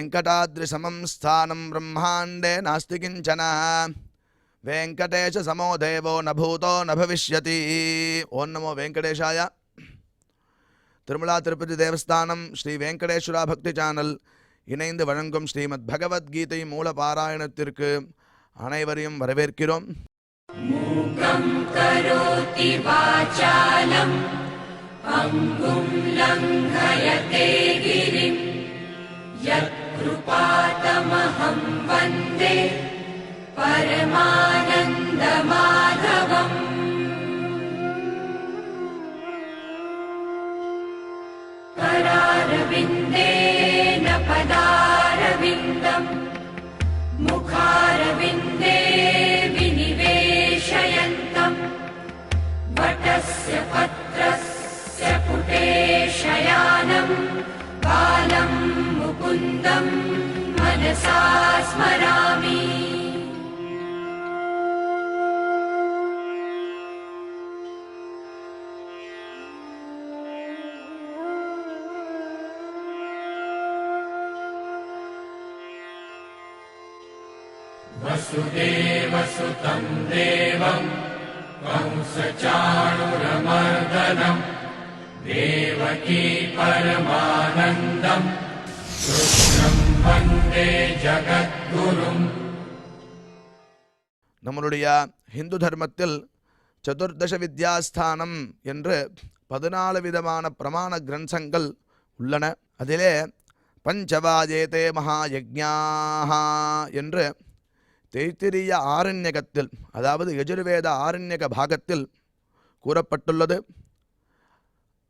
वेङ्कटाद्रिसमं स्थानं ब्रह्माण्डे नास्ति किञ्चन वेङ्कटेशसमो देवो न भूतो न भविष्यति. ओं नमो वेङ्कटेशाय. திருமலா திருப்பதி தேவஸ்தானம் ஸ்ரீ வெங்கடேஸ்வரா பக்தி சேனல் இணைந்து வழங்கும் ஸ்ரீமத் பகவத்கீதை மூல பாராயணத்திற்கு அனைவரையும் வரவேற்கிறோம். மூகம் கரோதி வாசாலம் அங்கும் லங்கயதே கிரிம் யத்கிருபாதமஹம் வந்தே பரமானந்த மாதவம். करारविन्देन पदारविन्दम् मुखारविन्दे विनिवेशयन्तम् वटस्य पत्रस्य पुटे शयानम् बालं मुकुन्दम् मनसा स्मरामि. वसुदेवसुतं देवं कंसचाणूरमर्दनं देवकी परमानन्दं कृष्णं वन्दे जगद्गुरुम्. நம்மளுடைய ஹிந்து தர்மத்தில் சதுர்தச வித்யாஸ்தானம் என்று 14 விதமான பிரமாண கிரந்தங்கள் உள்ளன. அதிலே பஞ்சவாஜேதே மகாயஜ்ஞாஹ என்று தைத்திரிய ஆரண்யகத்தில், அதாவது யஜுர்வேத ஆரண்யக பாகத்தில் கூறப்பட்டுள்ளது.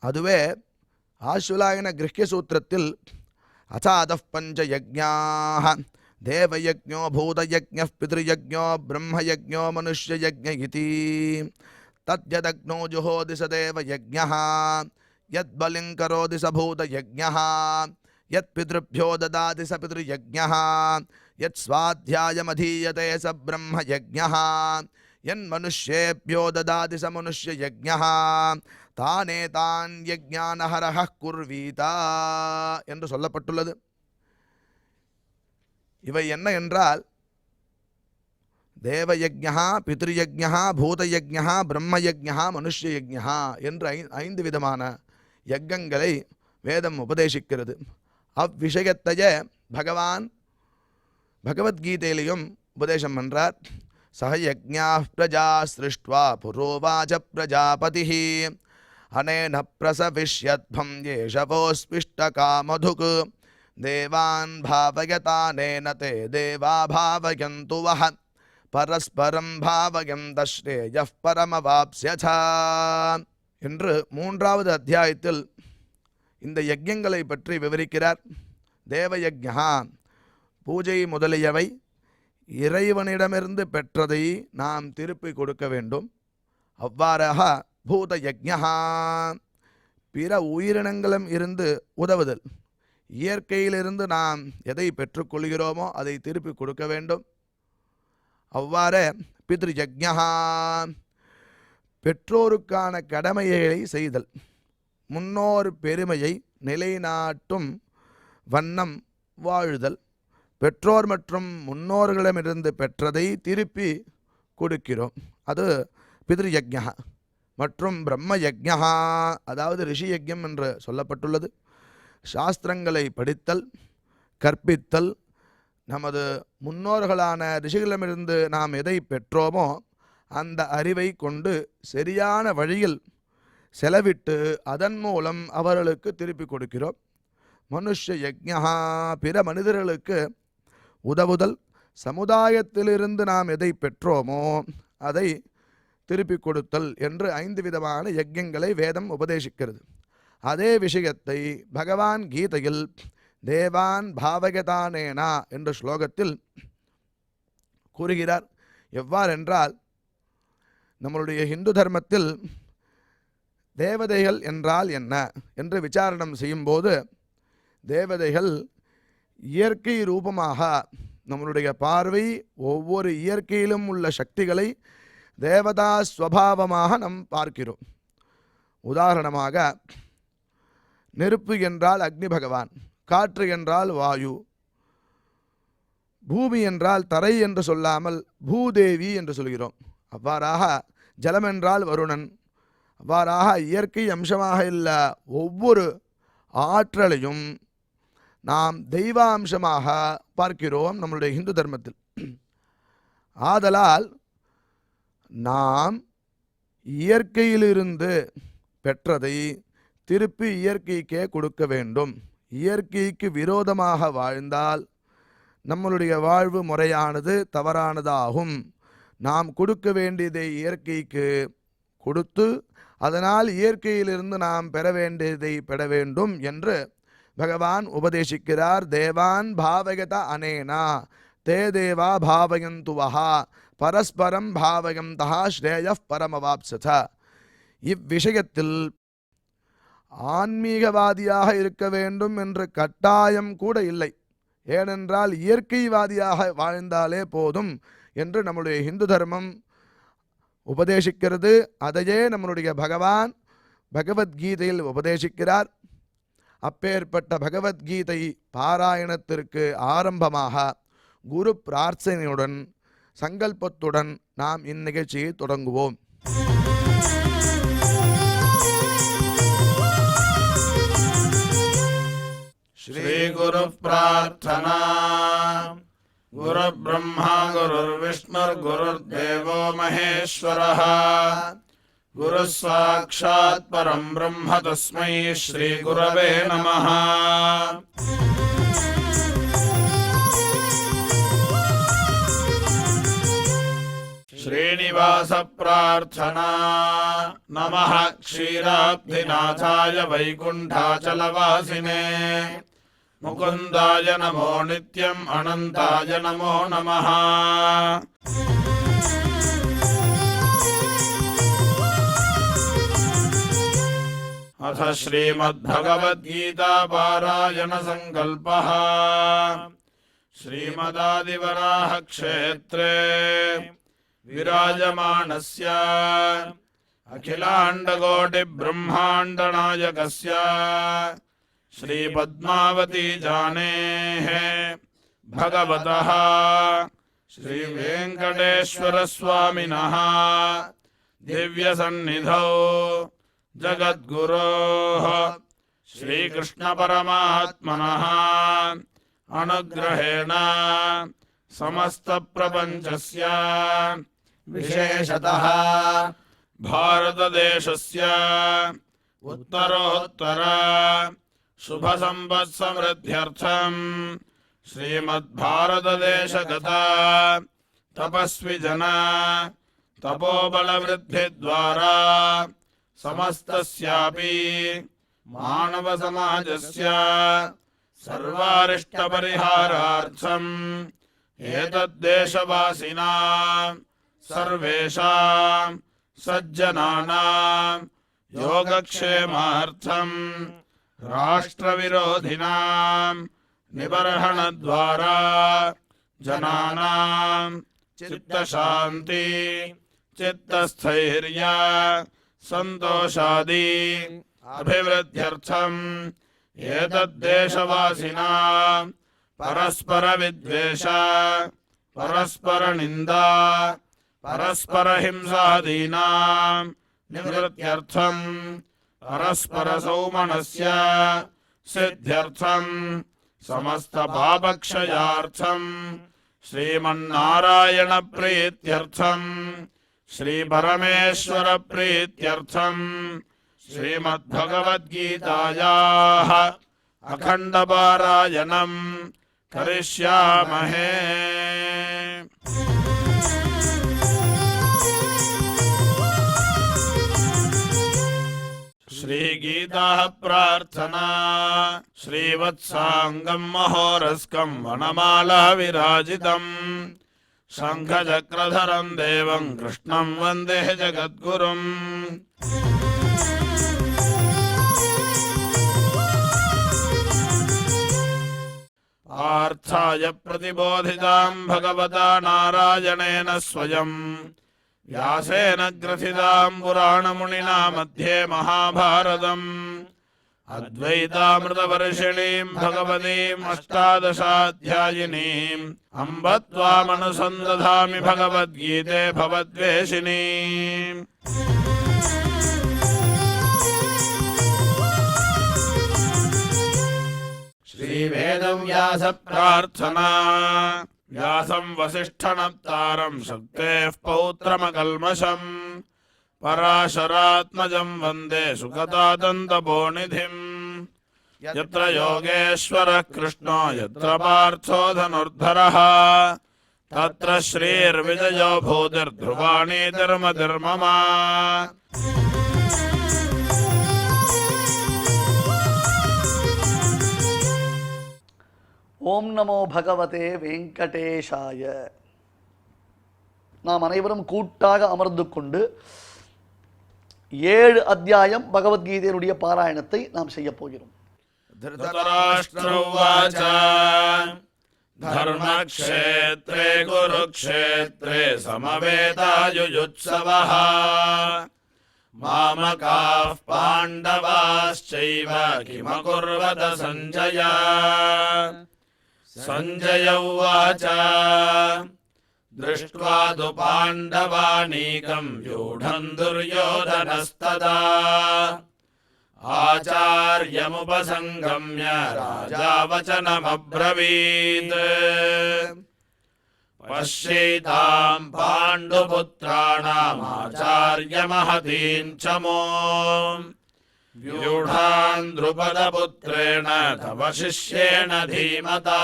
அதுவே ஆசுலாயன கிரஹ்ய சூத்திரத்தில் அசாதஃப் பஞ்சயஜ்ஞாஹ தேவயஜ்ஞோ பூதயஜ்ஞः பித்ருயஜ்ஞோ பிரம்மயஜ்ஞோ மனுஷ்யயஜ்ஞ இதி தத்யதக்னோ ஜுஹோதி ச தேவயஜ்ஞः யத்பலிं கரோதி ச பூதயஜ்ஞः யத் பித்ருभ्यो ददाति स पितृयज्ञः यत् स्वाध्यायमधीयते स ब्रह्मयज्ञः यन्मनुष्येभ्यो ददाति स मनुष्ययज्ञः तानेतान् यज्ञानहरः कुर्वीत என்று சொல்லப்பட்டுள்ளது. இவை என்ன என்றால் தேவயஜ்ஞா, பித்ருயஜ்ஞா, பூதயஜ்ஞா, பிரம்மயஜ்ஞா, மனுஷ்யயஜ்ஞா என்று 5 விதமான யஜ்ஞங்களை வேதம் உபதேசிக்கிறது. அவ்விஷயத்தையே பகவான் பகவத்கீதையிலையும் உபதேசம் பண்றார். சஹ யஜ்ஞாः பிரஜா ஸ்ருஷ்ட்வா புரோவாச பிரஜாபதிः அனேன பிரசவிஷ்யத்வம் ஏஷவோஸ்பிஷ்டகாமதுக் தேவான் பாவயதானேன தே தேவா பாவயந்து வஹ பரஸ்பரம் பாவயந்த ஸ்ரேயः பரமவாப்ஸ்யச என்று 3வது அத்தியாயத்தில் இந்த யஜ்ஞங்களை பற்றி விவரிக்கிறார். தேவயஜ்ஞா பூஜை முதலியவை இறைவனிடமிருந்து பெற்றதை நாம் திருப்பி கொடுக்க வேண்டும். அவ்வாறாக பூதயஜ்ஞா பிற உயிரினங்களும் இருந்து உதவுதல், இயற்கையிலிருந்து நாம் எதை பெற்றுக்கொள்கிறோமோ அதை திருப்பி கொடுக்க வேண்டும். அவ்வாறே பித்ருயஜ்ஞா பெற்றோருக்கான கடமைகளை செய்தல், முன்னோர் பெருமையை நிலைநாட்டும் வண்ணம் வாழுதல். பெற்றோர் மற்றும் முன்னோர்களிடமிருந்து பெற்றதை திருப்பி கொடுக்கிறோம், அது பித்ருயஜ்ஞா. மற்றும் பிரம்மயஜ்ஞா, அதாவது ரிஷி யஜ்ஞம் என்று சொல்லப்பட்டுள்ளது. சாஸ்திரங்களை படித்தல், கற்பித்தல், நமது முன்னோர்களான ரிஷிகளிடமிருந்து நாம் எதை பெற்றோமோ அந்த அறிவை கொண்டு சரியான வழியில் செலவிட்டு அதன் மூலம் அவர்களுக்கு திருப்பி கொடுக்கிறோம். மனுஷ்ய யஜ்ஞா பிற மனிதர்களுக்கு உதவுதல், சமுதாயத்திலிருந்து நாம் எதை பெற்றோமோ அதை திருப்பி கொடுத்தல் என்று 5 விதமான யஜ்ஞங்களை வேதம் உபதேசிக்கிறது. அதே விஷயத்தை பகவான் கீதையில் தேவான் பாவகதானேனா என்ற ஸ்லோகத்தில் கூறுகிறார். எவ்வாறென்றால், நம்மளுடைய ஹிந்து தர்மத்தில் தேவதைகள் என்றால் என்ன என்று விசாரணம் செய்யும்போது, தேவதைகள் இயற்கை ரூபமாக நம்மளுடைய பார்வை ஒவ்வொரு இயற்கையிலும் உள்ள சக்திகளை தேவதா ஸ்வபாவமாக நாம் பார்க்கிறோம். உதாரணமாக, நெருப்பு என்றால் அக்னி பகவான், காற்று என்றால் வாயு, பூமி என்றால் தரை என்று சொல்லாமல் பூதேவி என்று சொல்கிறோம். அவ்வாறாக ஜலம் என்றால் வருணன். அவ்வாறாக இயற்கை அம்சமாக உள்ள ஒவ்வொரு ஆற்றலையும் நாம் தெய்வாம்சமாக பார்க்கிறோம் நம்மளுடைய இந்து தர்மத்தில். ஆதலால் நாம் இயற்கையிலிருந்து பெற்றதை திருப்பி இயற்கைக்கே கொடுக்க வேண்டும். இயற்கைக்கு விரோதமாக வாழ்ந்தால் நம்மளுடைய வாழ்வு முறையானது தவறானதாகும். நாம் கொடுக்க வேண்டியதை இயற்கைக்கு கொடுத்து அதனால் இயற்கையிலிருந்து நாம் பெற வேண்டியதை பெற வேண்டும் என்று பகவான் உபதேசிக்கிறார். தேவான் பாவயத அனேனா தே தேவா பாவயந்துவஹா பரஸ்பரம் பாவயந்தஹா ஸ்ரேய பரமவாப்சத. இவ்விஷயத்தில் ஆன்மீகவாதியாக இருக்க வேண்டும் என்று கட்டாயம் கூட இல்லை. ஏனென்றால் இயற்கைவாதியாக வாழ்ந்தாலே போதும் என்று நம்முடைய இந்து தர்மம் உபதேசிக்கிறது. அதையே நம்மளுடைய பகவான் பகவத்கீதையில் உபதேசிக்கிறார். அப்பேற்பட்ட பகவத்கீதை பாராயணத்திற்கு ஆரம்பமாக குரு பிரார்த்தனையுடன் சங்கல்பத்துடன் நாம் இந்நிகழ்ச்சியை தொடங்குவோம். श्री गुरु प्रार्थना. गुरु ब्रह्मा गुरुर्विष्णुर्गुरुर्देवो महेश्वरः. गुरु साक्षात् परं ब्रह्म तस्मै श्री गुरवे नमः. श्रीनिवास प्रार्थना. नमः क्षीराब्धिनाथाय वैकुण्ठाचलवासिने मुकुन्दाय नमो नित्यम् अनन्ताय नमो नमः. अथ श्रीमद्भगवद्गीता पारायण संकल्पः. श्रीमदादिवराह क्षेत्रे विराजमानस्य अखिलाण्डकोटिब्रह्माण्डनायकस्य श्रीपद्मावती जानेः भगवतः श्रीवेङ्कटेश्वरस्वामिनः दिव्यसन्निधौ जगद्गुरोः श्रीकृष्णपरमात्मनः अनुग्रहेण समस्तप्रपञ्चस्य विशेषतः भारतदेशस्य उत्तरोत्तर शुभसम्पत्समृद्ध्यर्थं श्रीमद्भारतदेशगता तपस्विजन तपोबलवृद्धिद्वारा समस्तस्यापि मानवसमाजस्य सर्वारिष्टपरिहारार्थम् एतद्देशवासिनां सर्वेषां सज्जनानां योगक्षेमार्थं राष्ट्रविरोधिनां निबर्हणद्वारा जनानां चित्तशान्ति चित्तस्थैर्य सन्तोषादि अभिवृद्ध्यर्थम् एतद्देशवासिनां परस्परविद्वेष परस्परनिन्दा परस्परहिंसादीनां निवृत्त्यर्थम् परस्परसौमनस्य सिद्ध्यर्थम् समस्तपापक्षयार्थम् श्रीमन्नारायणप्रीत्यर्थम् श्रीपरमेश्वरप्रीत्यर्थम् श्रीमद्भगवद्गीतायाः अखण्डपारायणम् करिष्यामहे। श्रीगीताः प्रार्थना। श्रीवत्साङ्गं महोरस्कं वनमाला विराजितम् शङ्खचक्रधरं देवं कृष्णं वन्दे जगद्गुरुम्। पार्थाय प्रतिबोधितां भगवता नारायणेन स्वयं व्यासेन ग्रथितां पुराणमुनिना मध्ये महाभारतम् अद्वैतामृतवर्षिणीम् भगवतीम् अष्टादशाध्यायिनीम् अम्ब त्वामनुसन्दधामि भगवद्गीते भवद्वेषिणीम्। श्रीवेदव्यास प्रार्थना। व्यासम् वसिष्ठनप्तारम् शक्तेः पौत्रमकल्मषम् पराशरात्मजम् वन्दे सुगतादन्तपोनिधिम्। यत्र योगेश्वरः कृष्णो यत्र पार्थो धनुर्धरः तत्र श्रीर्विजयो भूतिर्ध्रुवाणी धर्मधर्मम। ஓம் நமோ பகவதே வெங்கடேஷாய. நாம் அனைவரும் கூட்டாக அமர்ந்து கொண்டு 7 அத்தியாயம் பகவத்கீதையினுடைய பாராயணத்தை நாம் செய்ய போகிறோம். धृतराष्ट्र उवाच धर्मक्षेत्रे कुरुक्षेत्रे समवेतायुयुत्सवः मामकाः पाण्डवाश्चैव किमकुर्वत सञ्जय। सञ्जय उवाच दृष्ट्वा तु पाण्डवानीकम् व्यूढम् दुर्योधनस्तदा आचार्यमुपसङ्गम्य राजा वचनमब्रवीत्। पश्येताम् पाण्डुपुत्राणामाचार्यमहतीम् चमो व्यूढान् द्रुपदपुत्रेण तव शिष्येण धीमता।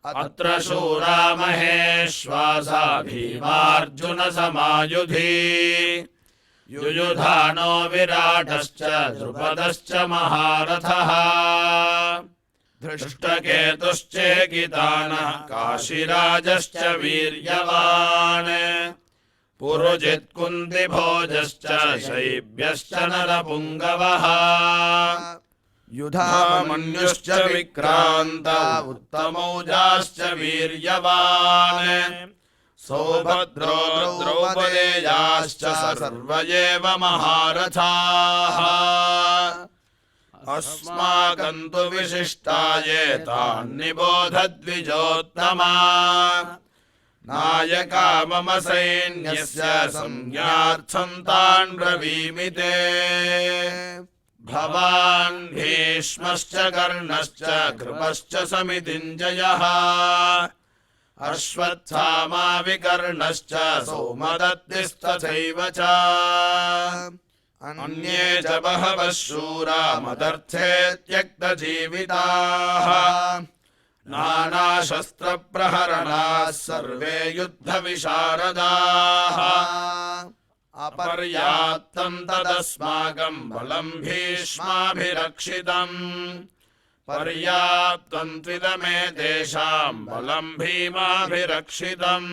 अत्र शूरा महेश्वासा भीमार्जुनसमायुधि युयुधानो विराटश्च द्रुपदश्च महारथः। धृष्टकेतुश्चेकितानः काशीराजश्च वीर्यवान् पुरुजित्कुन्तिभोजश्च शैब्यश्च नरपुङ्गवः। युधामन्युश्च विक्रान्त उत्तमौजाश्च वीर्यवान् सौभद्रो द्रौपदेयाश्च सर्व एव महारथाः। अस्माकम् तु विशिष्टाये तान्निबोध द्विजोत्तमा नायका मम सैन्यस्य संज्ञार्थम् तान् ब्रवीमि ते। भवान् भीष्मश्च कर्णश्च कृपश्च समितिञ्जयः अश्वत्थामा विकर्णश्च सौमदत्तिस्तथैव च अन्ये च बहवः शूरा मदर्थे त्यक्तजीविताः नानाशस्त्रप्रहरणाः सर्वे युद्धविशारदाः। अपर्याप्तम् तदस्माकम् बलम् भीष्माभिरक्षितम् पर्याप्तम् त्विदमेतेषाम् बलम् भीमाभिरक्षितम्।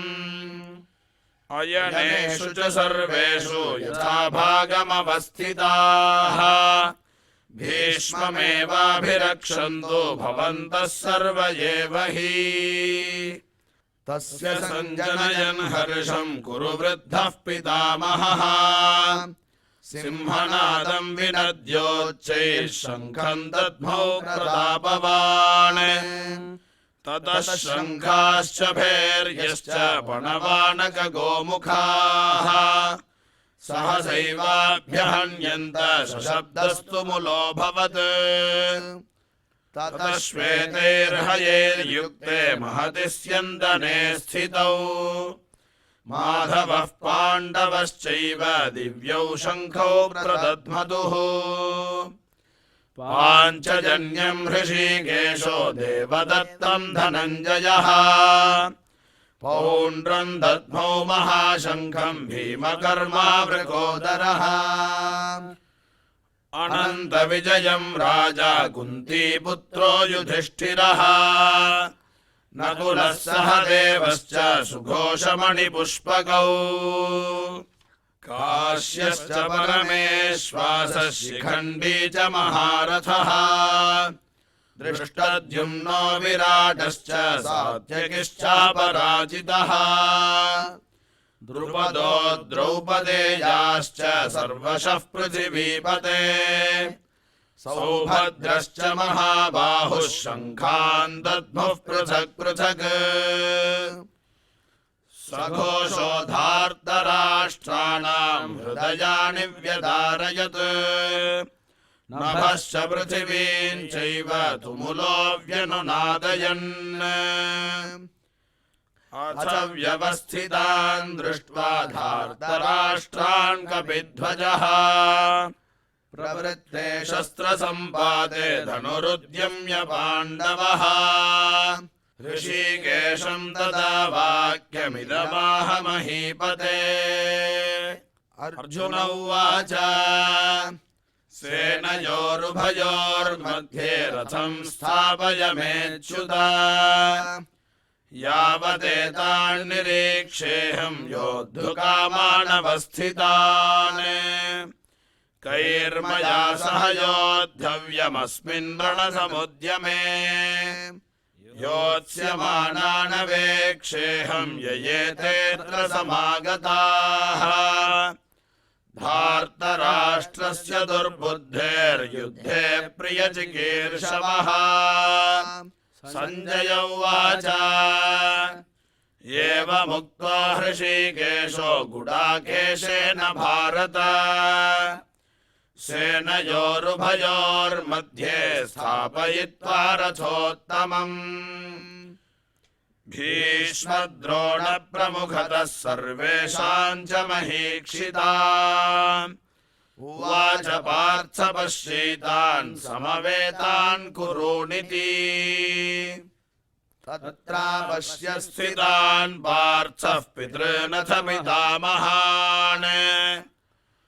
अयनेषु च सर्वेषु यथा भागमवस्थिताः भीष्ममेवाभिरक्षन्तु भवन्तः सर्व एव हि। तस्य सञ्जनयन् हर्षम् कुरु वृद्धः पितामहः सिंहनादम् विनद्योच्चैः शङ्खम् दद्मौ प्रतापवान्। ततः शङ्खाश्च भैर्यश्च पणवानकगोमुखाः सहसैवाभ्यहन्यन्त शशब्दस्तु मुलोऽभवत्। ततः श्वेतैर्हयैर्युक्ते महति स्यन्दने स्थितौ माधवः पाण्डवश्चैव दिव्यौ शङ्खौ प्रदध्मतुः। पाञ्चजन्यम् हृषीकेशो देवदत्तम् धनञ्जयः पौण्ड्रम् दद्मौ महाशङ्खम् भीमकर्मा वृकोदरः। अनन्तविजयम् राजा कुन्तीपुत्रो युधिष्ठिरः नकुलः सहदेवश्च सुघोषमणिपुष्पकौ काश्यश्च परमेश्वासः शिखण्डी च महारथः दृष्टद्युम्नो विराटश्च सात्यकिश्चापराजितः द्रुपदो द्रौपदेयाश्च सर्वशः पृथिवीपते सौभद्रश्च महाबाहुः शङ्खान् दद्मुः पृथक् पृथक् सघोषोधार्तराष्ट्राणां हृदयानि व्यदारयत् नभश्च पृथिवीं चैव तुमुलो व्यनुनादयन् अथ व्यवस्थितान् दृष्ट्वा धार्तराष्ट्रान् कपिध्वजः प्रवृत्ते शस्त्रसम्पाते धनुरुद्यम्य पाण्डवः ऋषिकेशं तदा वाक्यमिदमाह महीपते अर्जुन उवाच सेनयोरुभयोर्मध्ये रथं स्थापयमेच्युत यावदेतान् निरीक्षेऽहं योद्धुकामानवस्थितान् कैर्मया सह योद्धव्यमस्मिन् रणसमुद्यमे योत्स्यमानानवेक्षेऽहं ययेतेऽत्र समागताः धार्तराष्ट्रस्य दुर्बुद्धेर्युद्धे प्रियचिकीर्षवः सञ्जय उवाच एवमुक्त्वा हृषीकेशो गुडाकेशेन भारत सेनयोरुभयोर्मध्ये स्थापयित्वा रथोत्तमम् भीष्मद्रोणप्रमुखतः सर्वेषां च महीक्षिता उवाच पार्थ पश्यैतान् समवेतान् कुरूनिति तत्रापश्य स्थितान् पार्थः पितॄनथ पितामहान्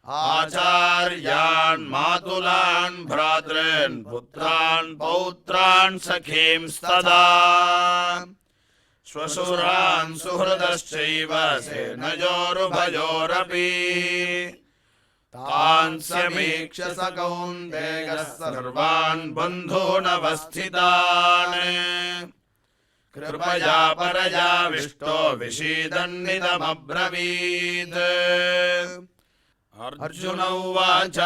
आचार्यान् मातुलान् भ्रातॄन् पुत्रान् पौत्रान् सखींस्तदा श्वशुरान् सुहृदश्चैव सेनयोरुभयोरपि तान् समीक्ष्य स कौन्तेयः सर्वान् बन्धूनवस्थितान् कृपया परयाविष्टो विषीदन्निदमब्रवीत् अर्जुन उवाच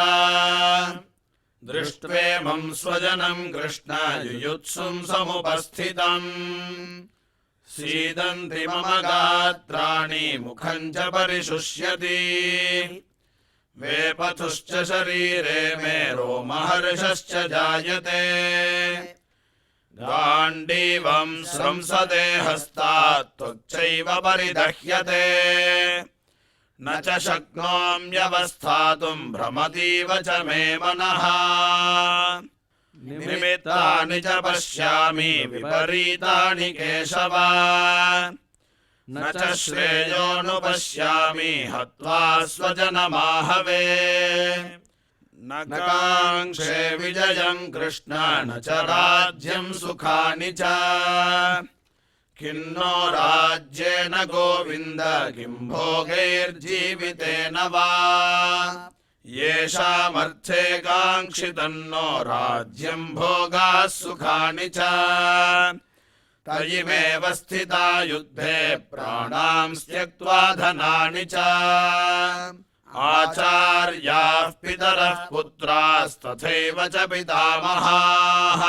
दृष्ट्वेमं स्वजनं कृष्ण युयुत्सुं समुपस्थितम् सीदन्ति मम गात्राणि मुखं च परिशुष्यति वेपथुश्च शरीरे मे रोमहर्षश्च जायते गाण्डीवं संसदे हस्तात् त्वच्चैव परिदह्यते न च शक्नोम्यवस्थातुं भ्रमतीव च मे मनः निमित्तानि च पश्यामि विपरीतानि केशव न च श्रेयोऽनुपश्यामि हत्वा स्वजनमाहवे न काङ्क्षे विजयं कृष्ण न च राज्यं सुखानि च किन्नो राज्येन गोविन्द किं भोगैर्जीवितेन वा येषामर्थे काङ्क्षितन्नो राज्यं भोगाः सुखानि च तयिमेव स्थिता युद्धे प्राणां त्यक्त्वा धनानि च आचार्याः पितरः पुत्रास्तथैव च पितामहाः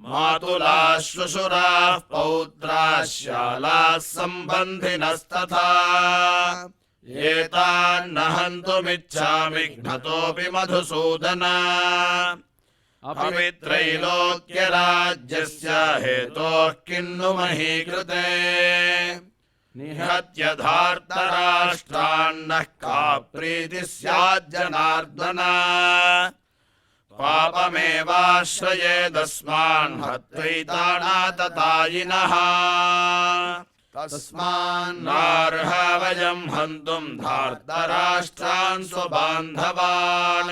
मातुलाः श्वशुराः पौत्राः श्यालाः सम्बन्धिनस्तथा एतान्न हन्तुमिच्छामि घ्नतोऽपि मधुसूदन अपि त्रैलोक्यराज्यस्य हेतोः किन्नु महीकृते निहत्य धार्तराष्ट्रान्नः का प्रीतिः स्याज्जनार्दन पापमेवाश्रयेदस्मान् हत्वैतानाततायिनः तस्मान्नार्ह वयं हन्तुं धार्तराष्ट्रान् स्वबान्धवान्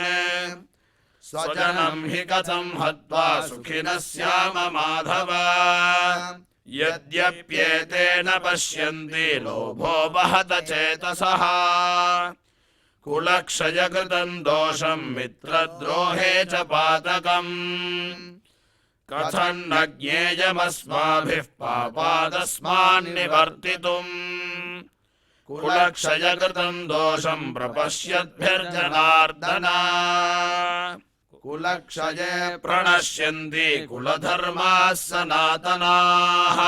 स्वजनं हि कथं हत्वा सुखिनः स्याम माधव यद्यप्येतेन पश्यन्ति लोभो वहत चेतसः कुलक्षयकृतं दोषं मित्रद्रोहे च पातकम् कथं न ज्ञेयमस्माभिः पापादस्मान्निवर्तितुम् कुलक्षयकृतं दोषं प्रपश्यद्भिर्जनार्दन कुलक्षये प्रणश्यन्ति कुलधर्माः सनातनाः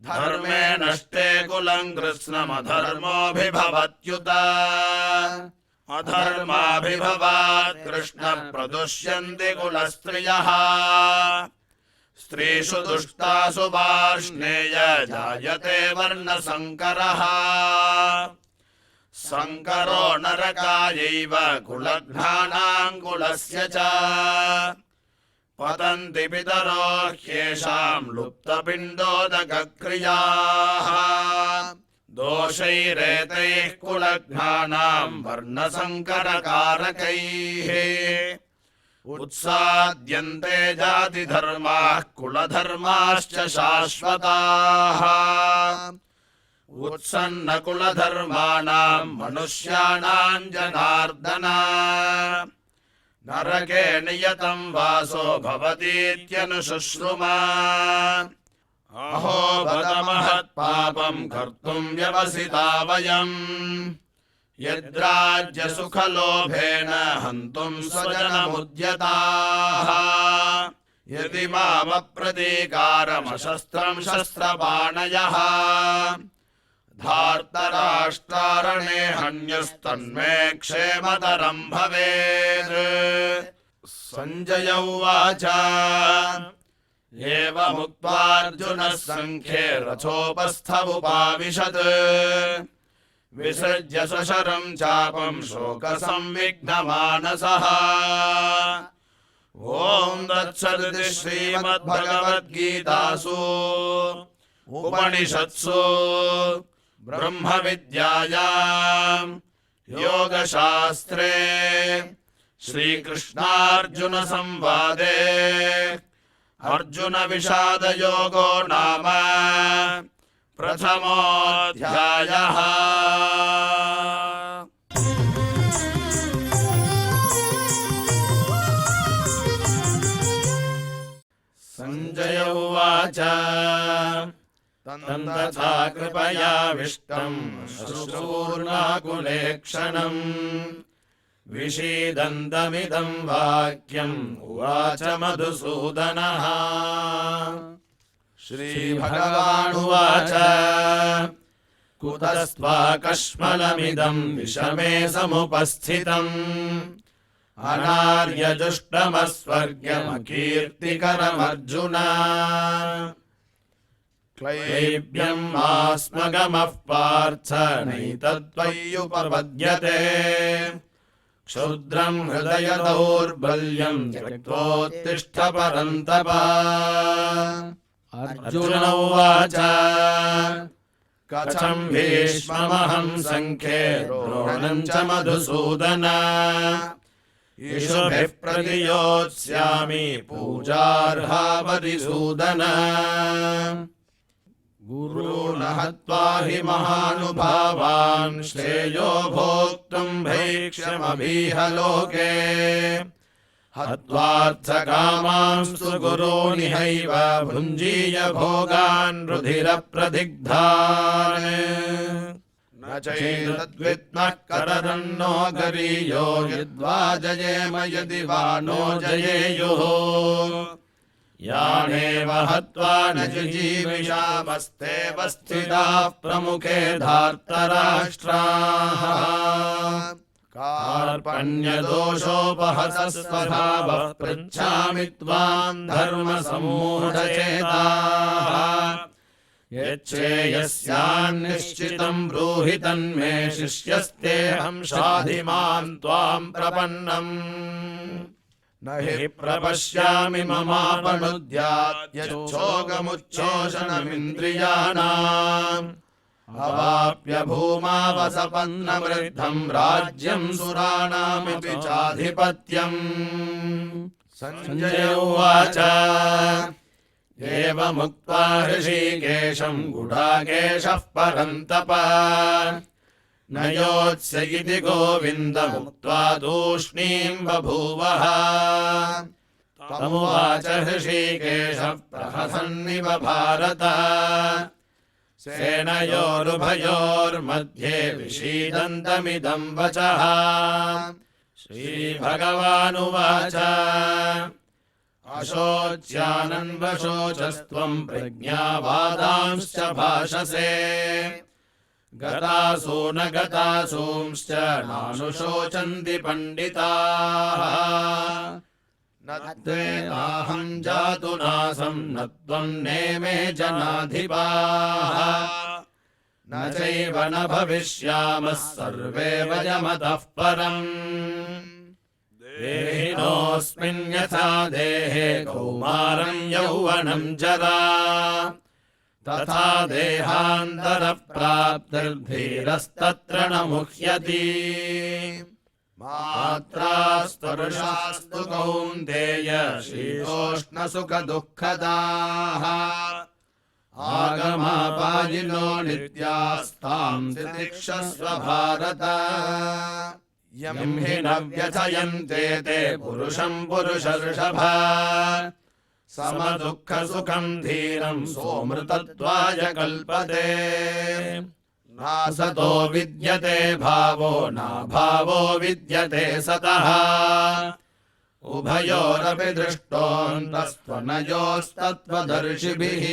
धर्मे नष्टे कुलं कृत्स्नमधर्मोऽभिभवत्युत अधर्माभिभवात् कृष्ण प्रदुष्यन्ति कुलस्त्रियः स्त्रीषु दुष्टासु वार्ष्णेय जायते वर्णसङ्करः सङ्करो नरकायैव कुलघ्नानां कुलस्य च पतन्ति पितरो ह्येषां लुप्तपिण्डोदकक्रियाः दोषैरेतैः कुलघ्नानां वर्णसङ्करकारकैः उत्साद्यन्ते जातिधर्माः कुलधर्माश्च शाश्वताः उत्सन्नकुलधर्माणां मनुष्याणां जनार्दन नरके नियतं वासो भवतीत्यनुशुश्रुमा अहो बत महत्पापं कर्तुं व्यवसिता वयम् यद्राज्यसुखलोभेन हन्तुं स्वजनमुद्यताः यदि मामप्रतीकारमशस्त्रं शस्त्रपाणयः धार्तराष्ट्रारणे हन्यस्तन्मे क्षेमतरं भवेत् सञ्जय उवाच एवमुक्त्वार्जुनः सङ्ख्ये रथोपस्थमुपाविशत् विसृज्य सशरं चापं शोकसंविघ्नमानसः ॐ तत्सदिति श्रीमद्भगवद्गीतासु उपनिषत्सु ब्रह्मविद्यायां योगशास्त्रे श्रीकृष्णार्जुनसंवादे अर्जुनविषादयोगो नाम प्रथमोऽध्यायः। सञ्जय उवाच तं तथा कृपयाविष्टम् अश्रूर्णाकुलेक्षणम् विषीदन्तमिदं वाक्यम् उवाच मधुसूदनः। श्रीभगवानुवाच कुतस्त्वाकश्मलमिदं विषमे समुपस्थितम् अनार्यजुष्टमस्वर्ग्यमकीर्तिकरमर्जुन क्लैब्यम् आस्मगमः पार्थ नैतत्त्वय्युपपद्यते क्षुद्रं हृदय दौर्बल्यं त्यक्त्वोत्तिष्ठ परन्तप। अर्जुन उवाच कथं भीष्ममहं सङ्ख्ये द्रोणं च मधुसूदन ईशुभिः प्रतियोत्स्यामि पूजार्हा मधुसूदन। गुरून् हत्वा हि महानुभावान् श्रेयो भोक्तुं भैक्ष्यमभीह लोके हत्वार्थकामांस्तु गुरूनिहैव भुञ्जीय भोगान् रुधिरप्रदिग्धान् न चैतद्विद्मः करदन्नो गरीयो यद्वा जयेम यदि वा नो जयेयुः यानेव हत्वा न जिजीविषामस्तेव स्थिताः प्रमुखे धार्तराष्ट्राः कार्पण्यदोषोपहतः स्वभावः पृच्छामि त्वां धर्मसम्मूढचेताः यच्छ्रेयस्यान्निश्चितं ब्रूहि तन्मे शिष्यस्तेऽहं शाधिमां त्वां प्रपन्नम् न हि प्रपश्यामि ममापनुद्यात्यच्छोकमुच्छोषणमिन्द्रियाणाम् अवाप्य भूमावसपन्नवृद्धं राज्यं सुराणामपि चाधिपत्यम्। सञ्जय उवाच एवमुक्त्वा हृषीकेशं गुडाकेशः परन्तप न योत्स्य इति गोविन्दमुक्त्वा तूष्णीं बभूवः। तमुवाच हृषीकेशः प्रहसन्निव भारत सेनयोरुभयोर्मध्ये विषीदन्तमिदं वचः श्रीभगवानुवाच अशोच्यानन्वशोचस्त्वं प्रज्ञावादांश्च भाषसे गतासु न गतासूंश्च नानुशोचन्ति पंडिताः न त्वेऽहं जातु नासं न त्वं नेमे जनाधिपाः न चैव न भविष्यामः सर्वे वयमतः परम् देहिनोऽस्मिन् यथा देहे कौमारं यौवनं जरा तथा देहान्तरप्राप्तिर्धीरस्तत्र न मुह्यति मात्रा स्पर्शास्तु कौन्तेय शीतोष्णसुखदुःखदाः आगमापायिनो नित्यास्तां तितिक्षस्व भारत यं हि न व्यथयन्ते ते पुरुषं पुरुषर्षभ समदुःखसुखं धीरं सोऽमृतत्वाय कल्पते नासतो विद्यते भावो नाभावो विद्यते सतः उभयोरपि दृष्टोऽन्तस्त्वनयोस्तत्त्वदर्शिभिः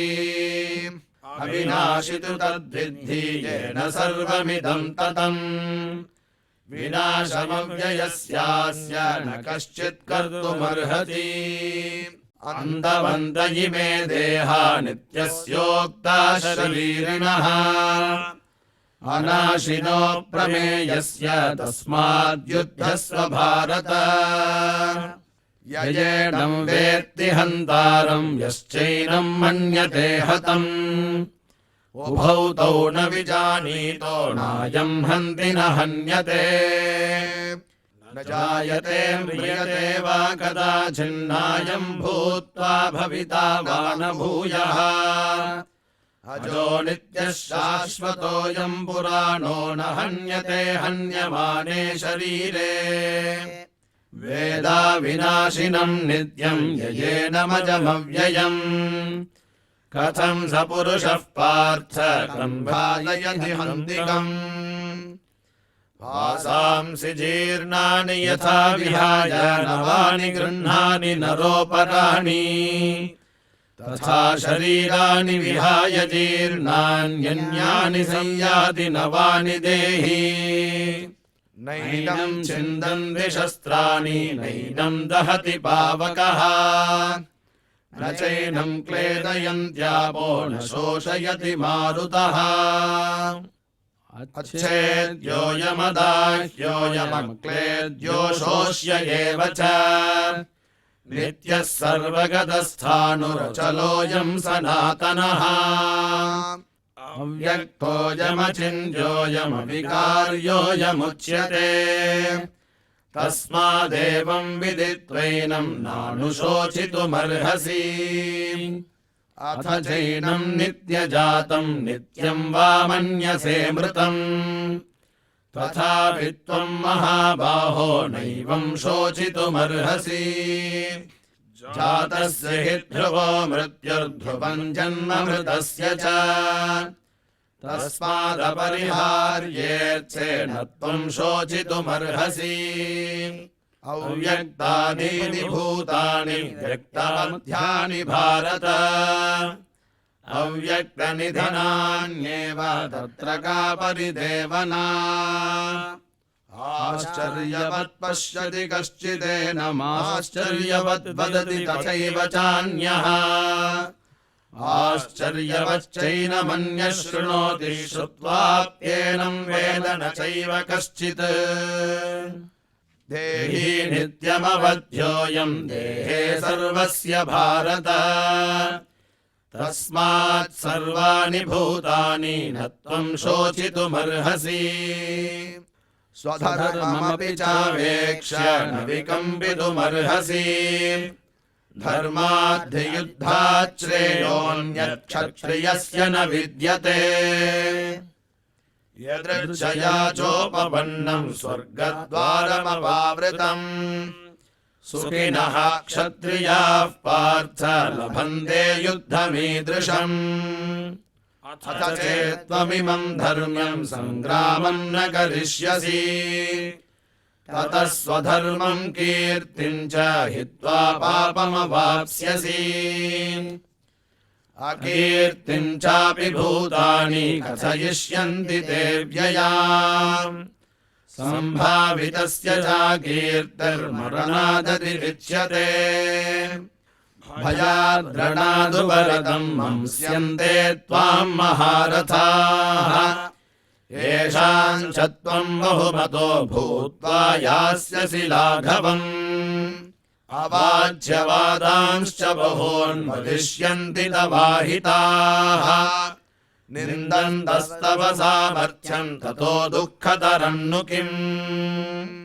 अविनाशि तु तद्विद्धि येन सर्वमिदं ततम् विनाशमव्ययस्यास्य न कश्चित् कर्तुमर्हति अन्तवन्त इमे देहा नित्यस्योक्ता शरीरिणः अनाशिनो प्रमेयस्य तस्माद्युद्धस्व भारत ययेनं वेत्ति हन्तारं यश्चैनं मन्यते हतम् उभौ तौ न विजानीतो नायं हन्ति न हन्यते न जायते म्रियते वा कदाचिन्नायं भूत्वा भविता वा न भूयः अजो नित्यः शाश्वतोऽयं पुराणो न हन्यते हन्यमाने शरीरे वेदा विनाशिनं नित्यं ययेनमजमव्ययम् कथं स पुरुषः पार्थ कम्भालयति हन्तिकम् वासांसि जीर्णानि यथा विहाय नवानि गृह्णानि नरोपराणि तथा शरीराणि विहाय जीर्णान्यन्यानि संयाति नवानि देहि नैनं छिन्दन्ति शस्त्राणि नैनं दहति पावकः न चैनं क्लेदयन्त्यापो न शोषयति मारुतः अच्छेद्योऽयमदाह्योऽयमक्लेद्यो शोष्य एव च नित्यः सर्वगतस्थाणुरचलोऽयं सनातनः अव्यक्तोऽयमचिन्त्योऽयमविकार्योऽयमुच्यते तस्मादेवं विदित्वैनं नानुशोचितुमर्हसि अथ चैनं नित्यजातं नित्यं वा मन्यसे मृतम् तथापि त्वं महाबाहो नैवं शोचितुमर्हसि जातस्य हि ध्रुवो मृत्युर्ध्रुवं जन्म मृतस्य च तस्मादपरिहार्येऽर्थेन त्वं शोचितुमर्हसि अव्यक्तानीति भूतानि व्यक्तमध्यानि भारत अव्यक्तनिधनान्येव तत्र का परिदेवना आश्चर्यवत् पश्यति कश्चिदेनमाश्चर्यवत् वदति तथैव चान्यः आश्चर्यवच्चैनमन्यः शृणोति श्रुत्वाप्येनं वेद न चैव कश्चित् देही नित्यमवध्योऽयं देहे सर्वस्य भारत तस्मात् सर्वाणि भूतानि न त्वं शोचितुमर्हसि स्वधर्ममपि चावेक्ष्य न विकम्पितुमर्हसि धर्माद्धियुद्धात् श्रेयोऽन्यत् क्षत्रियस्य न विद्यते यदृच्छया चोपपन्नं स्वर्गद्वारमपावृतम् सुखिनः क्षत्रियाः पार्थ लभन्ते युद्धमीदृशम् अथ चेत्त्वमिमं धर्म्यं सङ्ग्रामं न करिष्यसि ततः स्वधर्मं कीर्तिं च हित्वा पापमवाप्स्यसि अकीर्तिं चापि भूतानि कथयिष्यन्ति ते व्ययाम् सम्भावितस्य चाकीर्तिर्मरणादतिरिच्यते भयाद्रणादुवरदं मंस्यन्ते त्वां महारथाः येषां च त्वं बहुमतो भूत्वा यास्यसि लाघवम् अवाच्यवादांश्च बहून् वदिष्यन्ति तवाहिताः निन्दन्तस्तव सामर्थ्यं ततो दुःखतरं नु किम्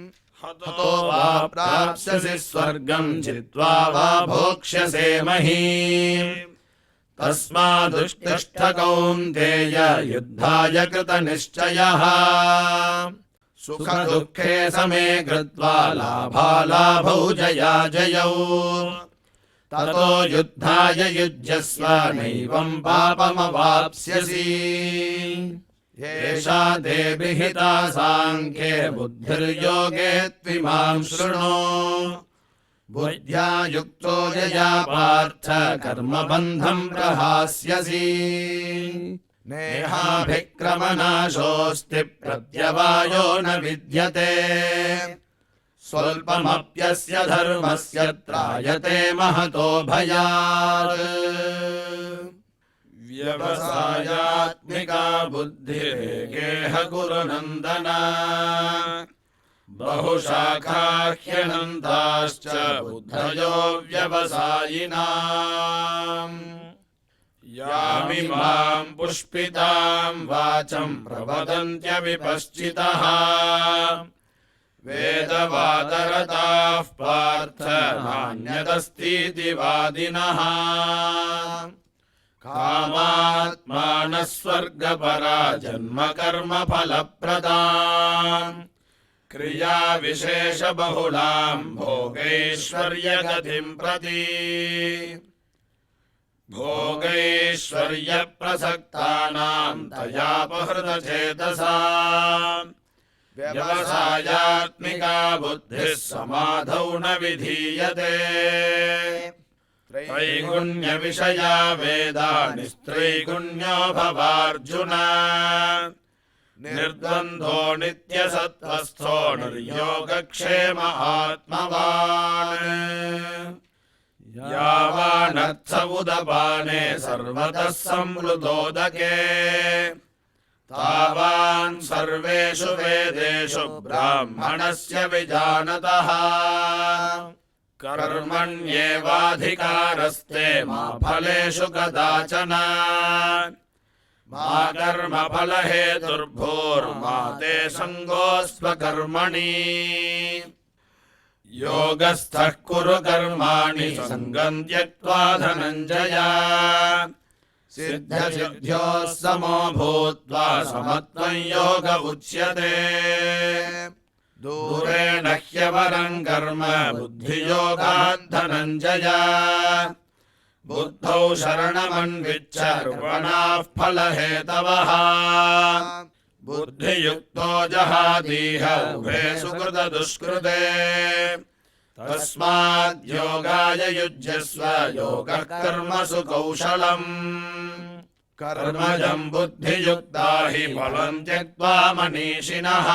हतो वा प्राप्स्यसि स्वर्गं जित्वा वा भोक्ष्यसे महीम् तस्मादुत्तिष्ठ कौन्तेय युद्धाय कृतनिश्चयः सुखदुःखे समे कृत्वा लाभालाभौ जयाजयौ ततो युद्धाय युज्यस्व नैवं पापमवाप्स्यसि एषा ते विहिता साङ्ख्ये बुद्धिर्योगे त्विमां शृणु बुद्ध्या युक्तो यया पार्थ कर्मबन्धं प्रहास्यसि नेहाभिक्रमनाशोऽस्ति प्रत्यवायो न विद्यते स्वल्पमप्यस्य धर्मस्य त्रायते महतो भयात् व्यवसायात्मिका बुद्धिरेकेह कुरु नन्दन बहुशाखाह्यनन्ताश्च बुद्धयो व्यवसायिनाम् यामिमां पुष्पितां वाचं प्रवदन्त्यविपश्चितः वेदवादरताः पार्थ नान्यदस्तीति वादिनः कामात्मानः स्वर्गपरा जन्मकर्मफलप्रदा क्रियाविशेषबहुलां भोगैश्वर्यगतिं प्रति भोगैश्वर्यप्रसक्तानां तयापहृतचेतसाम् व्यवसायात्मिका बुद्धिः समाधौ न विधीयते त्रैगुण्यविषया वेदानि स्त्रैगुण्यो भवार्जुन निर्द्वन्द्वो नित्यसत्त्वस्थो निर्योगक्षेम आत्मवान् यावानर्थ उदपाने सर्वतः संवृतोदके तावान् सर्वेषु वेदेषु ब्राह्मणस्य विजानतः कर्मण्येवाधिकारस्ते मा फलेषु कदाचन मा कर्मफलहेतुर्भूर्मा ते सङ्गोऽस्त्वकर्मणि योगस्थः कुरु कर्माणि सङ्गं त्यक्त्वा धनञ्जय सिद्धसिद्ध्योः समो भूत्वा समत्वं योग उच्यते दूरेण ह्यवरं कर्म बुद्धियोगात् धनञ्जय बुद्धौ शरणमन्विच्छ कृपणाः फलहेतवः बुद्धियुक्तो जहादीह उभे सुकृतदुष्कृते तस्माद् योगाय युज्यस्व योगः कर्मसु कौशलम् कर्मजं बुद्धियुक्ता हि फलं त्यक्त्वा मनीषिणः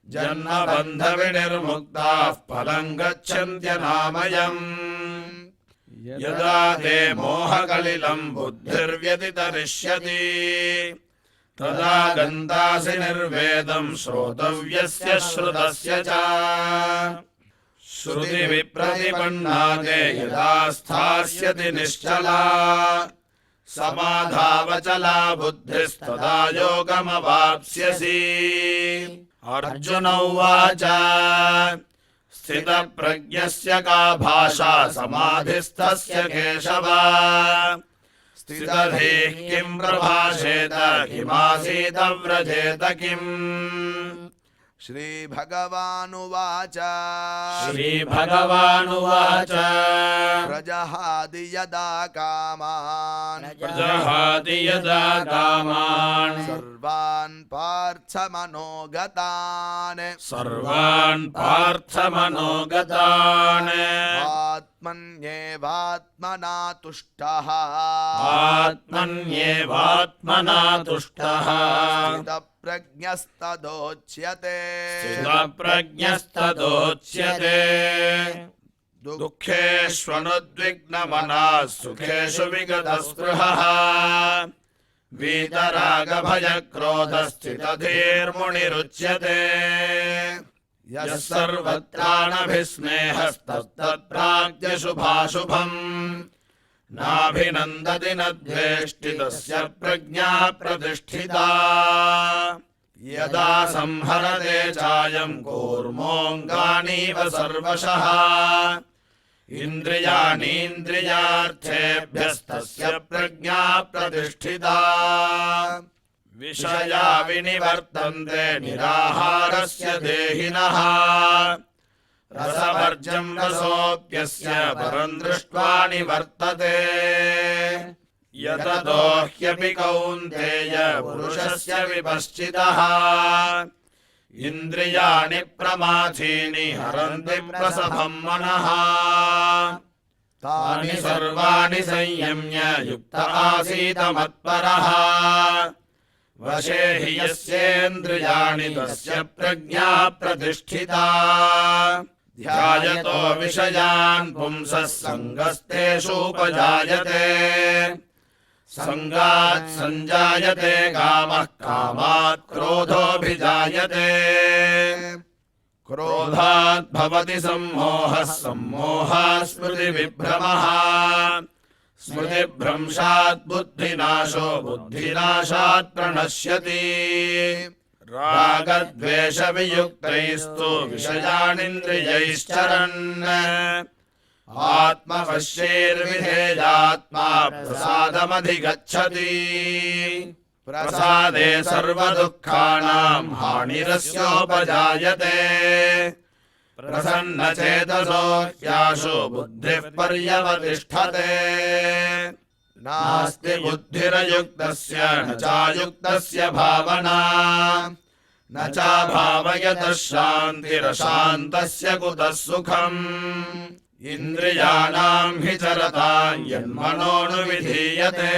जन्मबन्धविनिर्मुक्ताः फलं गच्छन्त्यनामयम् यदा ते मोहकलिलं बुद्धिर्व्यतितरिष्यति तदा गन्तासि निर्वेदं श्रोतव्यस्य श्रुतस्य च श्रुतिविप्रतिपन्ना ते यदा स्थास्यति निश्चला समाधावचला बुद्धिस्तदा योगमवाप्स्यसि अर्जुन उवाच स्थितप्रज्ञस्य का भाषा समाधिस्थस्य केशव स्थितधीः किं प्रभाषेत किमासीत व्रजेत किम् श्रीभगवानुवाच श्रीभगवानुवाच प्रजहाति यदा कामान् प्रजहाति यदा कामान् सर्वान् पार्थमनोगतान् सर्वान् पार्थमनोगतान् आत्मन्येवात्मना तुष्टः आत्मन्येवात्मना तुष्टः स्थितप्रज्ञस्तदोच्यते स्थितप्रज्ञस्तदोच्यते दुःखेष्वनुद्विग्नमनः सुखेषु विगतस्पृहः वीतरागभयक्रोधस्थितधीर्मुनिरुच्यते यः सर्वत्रानभिस्नेहस्तत्तत्प्राज्ञशुभाशुभम् नाभिनन्दति न द्वेष्टि तस्य प्रज्ञा प्रतिष्ठिता यदा संहरते चायं कूर्मोऽङ्गानीव सर्वशः इन्द्रियाणीन्द्रियार्थेभ्यस्तस्य प्रज्ञा प्रतिष्ठिता विषया विनिवर्तन्ते निराहारस्य देहिनः रसवर्जं रसोऽप्यस्य परं दृष्ट्वा निवर्तते यततो ह्यपि कौन्तेय पुरुषस्य विपश्चितः इन्द्रियाणि प्रमाथीनि हरन्ति प्रसभं मनः तानि सर्वाणि संयम्य युक्त आसीत मत्परः वशे हि यस्येन्द्रियाणि तस्य प्रज्ञा प्रतिष्ठिता ध्यायतो विषयान् पुंसः सङ्गस्तेषूपजायते सङ्गात् सञ्जायते कामः कामात् क्रोधोऽभिजायते क्रोधात् भवति सम्मोहः सम्मोहात् स्मृतिविभ्रमः स्मृतिभ्रंशात् बुद्धिनाशो बुद्धिनाशात् प्रणश्यति रागद्वेषवियुक्तैस्तु विषयानिन्द्रियैश्चरन् आत्मवश्यैर्विधेयात्मा प्रसादमधिगच्छति प्रसादे सर्वदुःखानां हानिरस्योपजायते प्रसन्नचेतसो ह्याशु बुद्धिः पर्यवतिष्ठते नास्ति बुद्धिरयुक्तस्य न चायुक्तस्य भावना न चाभावयतः शान्तिरशान्तस्य कुतः सुखम् इन्द्रियाणां हि चरता यन्मनोनुविधीयते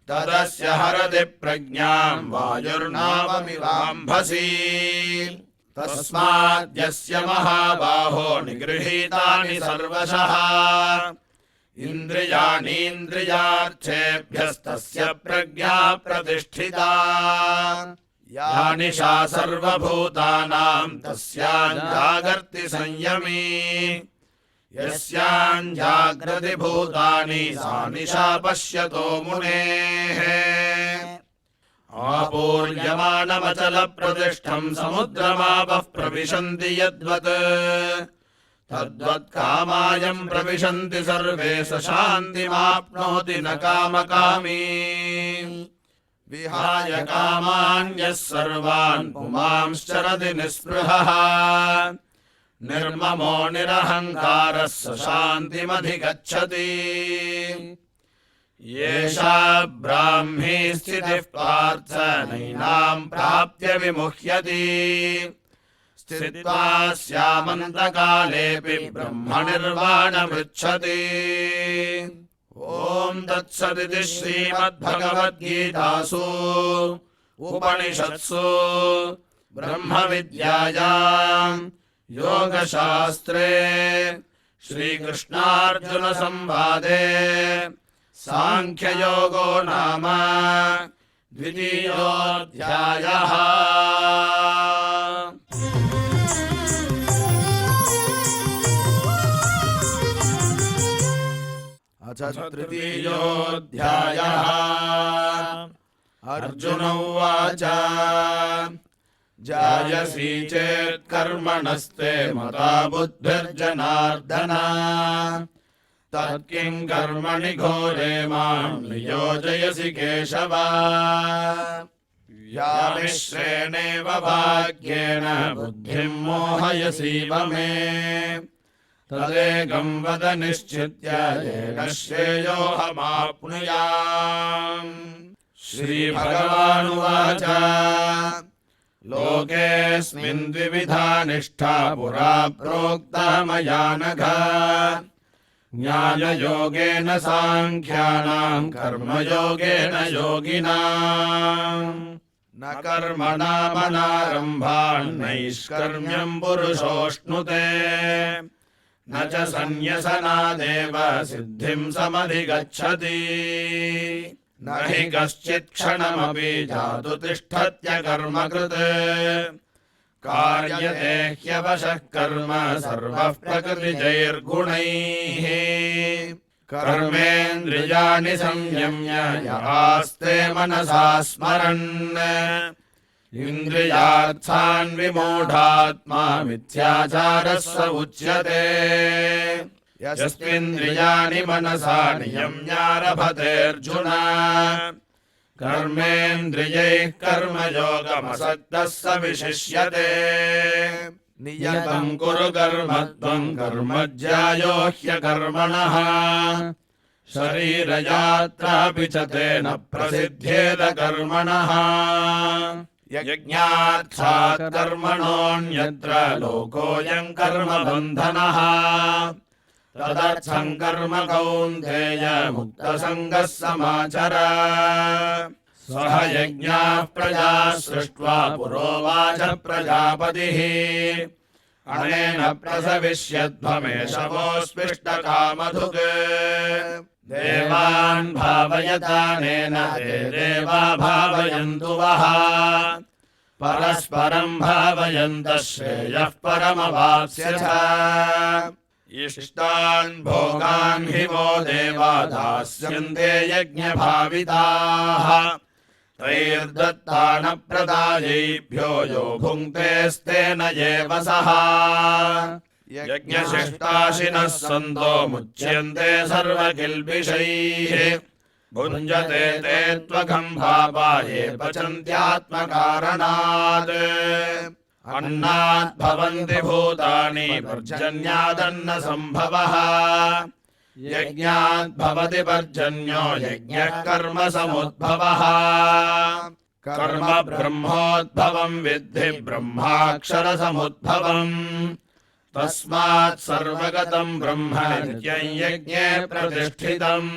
तदस्य हरति प्रज्ञां वायुर्नावमिवाम्भसि तस्माद्यस्य महाबाहो निगृहीतानि सर्वशः इन्द्रियाणीन्द्रियार्थेभ्यस्तस्य प्रज्ञा प्रतिष्ठिता या निशा सर्वभूतानां तस्यां जागर्ति संयमी यस्यां जाग्रति भूतानि सा निशा पश्यतो मुनेः आपूर्यमाणमचलप्रतिष्ठं समुद्रमापः प्रविशन्ति यद्वत् तद्वत् कामायं प्रविशन्ति सर्वे स शान्तिमाप्नोति न कामकामी विहाय कामान्यः सर्वान् पुमांश्चरति निःस्पृहः निर्ममो निरहङ्कारः स शान्तिमधिगच्छति येषा ब्राह्मी स्थितिः पार्थ नैनां प्राप्य विमुह्यति स्थित्वा स्यामन्तकालेऽपि ब्रह्मनिर्वाणमृच्छति ॐ तत्सदिति श्रीमद्भगवद्गीतासु उपनिषत्सु ब्रह्मविद्यायां योगशास्त्रे श्रीकृष्णार्जुनसंवादे सांख्ययोगो नाम द्वितीयोऽध्यायः। अथ तृतीयोऽध्यायः। अर्जुन उवाच जायसी चेत् कर्मणस्ते मता बुद्धिर्जनार्दन तत्किं कर्मणि घोरे मां नियोजयसि केशव। या मिश्रेणेव भाग्येन बुद्धिं मोहयसीव मे तदेकं वद निश्चित्य येन श्रेयोऽहमाप्नुयाम् श्रीभगवानुवाच लोकेऽस्मिन् द्विविधा निष्ठा पुरा प्रोक्ता मया नघ न्याययोगेन साङ्ख्यानां कर्मयोगेन योगिनाम् न कर्मणामनारम्भान्नैष्कर्म्यं पुरुषोऽश्नुते न च सन्न्यसनादेव सिद्धिं समधिगच्छति न हि कश्चित् क्षणमपि जातु तिष्ठत्य कर्मकृत् कार्यते ह्यवशः कर्म सर्वः प्रकृतिजैर्गुणैः कर्मेन्द्रियाणि संयम्य यास्ते मनसा स्मरन् इन्द्रियार्थान् विमूढात्मा मिथ्याचारः स उच्यते यस्मिन्द्रियाणि मनसा नियम्यारभतेऽर्जुन कर्मेन्द्रियैः कर्मयोगमसक्तः स विशिष्यते नियतं कुरु कर्मत्वं कर्मज्यायो ह्यकर्मणः शरीरयात्रापि च तेन प्रसिद्ध्येत कर्मणः यज्ञार्थात् कर्मणोऽन्यत्र लोकोऽयं कर्मबन्धनः तदर्थं कर्म कौन्तेय मुक्तसङ्गः समाचर सह यज्ञाः प्रजा सृष्ट्वा पुरोवाच प्रजापतिः अनेन प्रसविष्यध्वमेशवोऽस्मिष्टकामधुक् देवान् भावयतानेन ते देवा भावयन्तु वः परस्परं भावयन्तः श्रेयः परमवाप्स्यथ इष्टान् भोगान् हि वो देवा दास्यन्ते यज्ञभाविताः तैर्दत्तानप्रदायैभ्यो यो भुङ्क्तेस्तेन एव सः यज्ञशिष्टाशिनः सन्तो मुच्यन्ते सर्वकिल्बिषैः भुञ्जते ते त्वघं भावा ये पचन्त्यात्मकारणात् अन्नात् भवन्ति भूतानि पर्जन्यादन्न सम्भवः यज्ञात् भवति पर्जन्यो यज्ञः कर्म समुद्भवः कर्म ब्रह्मोद्भवं विद्धि ब्रह्माक्षर समुद्भवम् तस्मात् सर्वगतं ब्रह्म नित्यं यज्ञे प्रतिष्ठितम्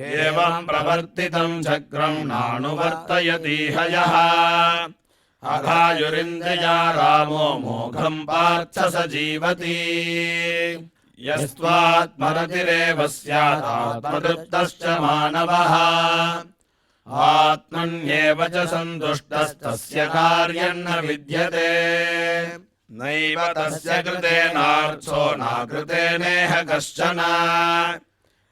एवं प्रवर्तितं चक्रं नानुवर्तयतीह यः अघायुरिन्द्रिया रामो मोघं पार्थ स जीवति यस्त्वात्मरतिरेव स्यादात्मतृप्तश्च मानवः आत्मन्येव च सन्तुष्टस्तस्य कार्यं न विद्यते नैव तस्य कृतेनार्थो नाकृतेनेह कश्चन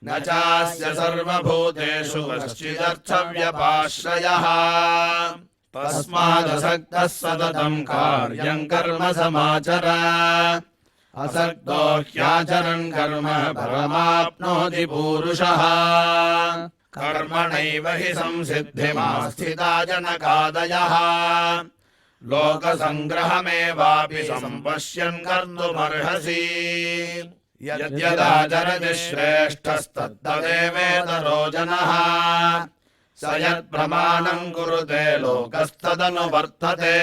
न चास्य सर्वभूतेषु कश्चिदर्थव्यपाश्रयः तस्मादसक्तः सततं कार्यं कर्म समाचर असक्तो ह्याचरन् कर्म परमाप्नोति पूरुषः कर्मणैव हि संसिद्धिमास्थिता जनकादयः लोकसङ्ग्रहमेवापि सम्पश्यन् कर्तुमर्हसि यद्यदाचरति श्रेष्ठस्तत्तदेवेतरो जनः स यत्प्रमाणं कुरुते लोकस्तदनुवर्तते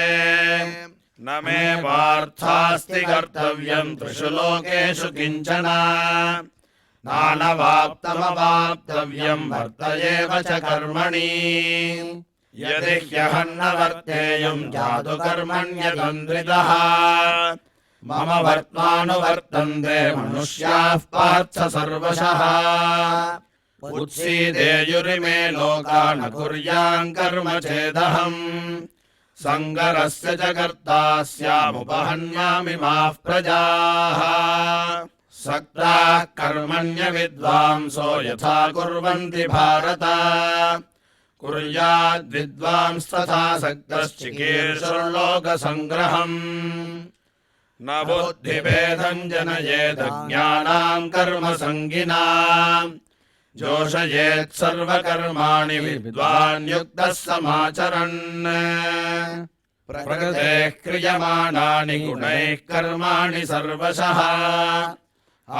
न मे पार्थास्ति कर्तव्यं त्रिषु लोकेषु किञ्चन नानवाप्तमवाप्तव्यं वर्त एव च कर्मणि यदि ह्यहं न वर्तेयं जातु कर्मण्यतन्द्रितः मम वर्त्मानुवर्तन्ते मनुष्याः पार्थ सर्वशः उत्सीदेयुरिमे लोका न कुर्याम् कर्म चेदहम् सङ्गरस्य च कर्ता स्यामुपहन्यामिमाः प्रजाः सक्ताः कर्मण्य विद्वांसो यथा कुर्वन्ति भारत कुर्याद्विद्वांस्तथा सक्तश्चिकीर्षुर्लोकसङ्ग्रहम् न बुद्धिभेदम् जनयेद ज्ञानाम् कर्मसङ्गिनाम् जोषयेत् सर्वकर्माणि विद्वान् युक्तः समाचरन् प्रकृतेः क्रियमाणानि गुणैः कर्माणि सर्वशः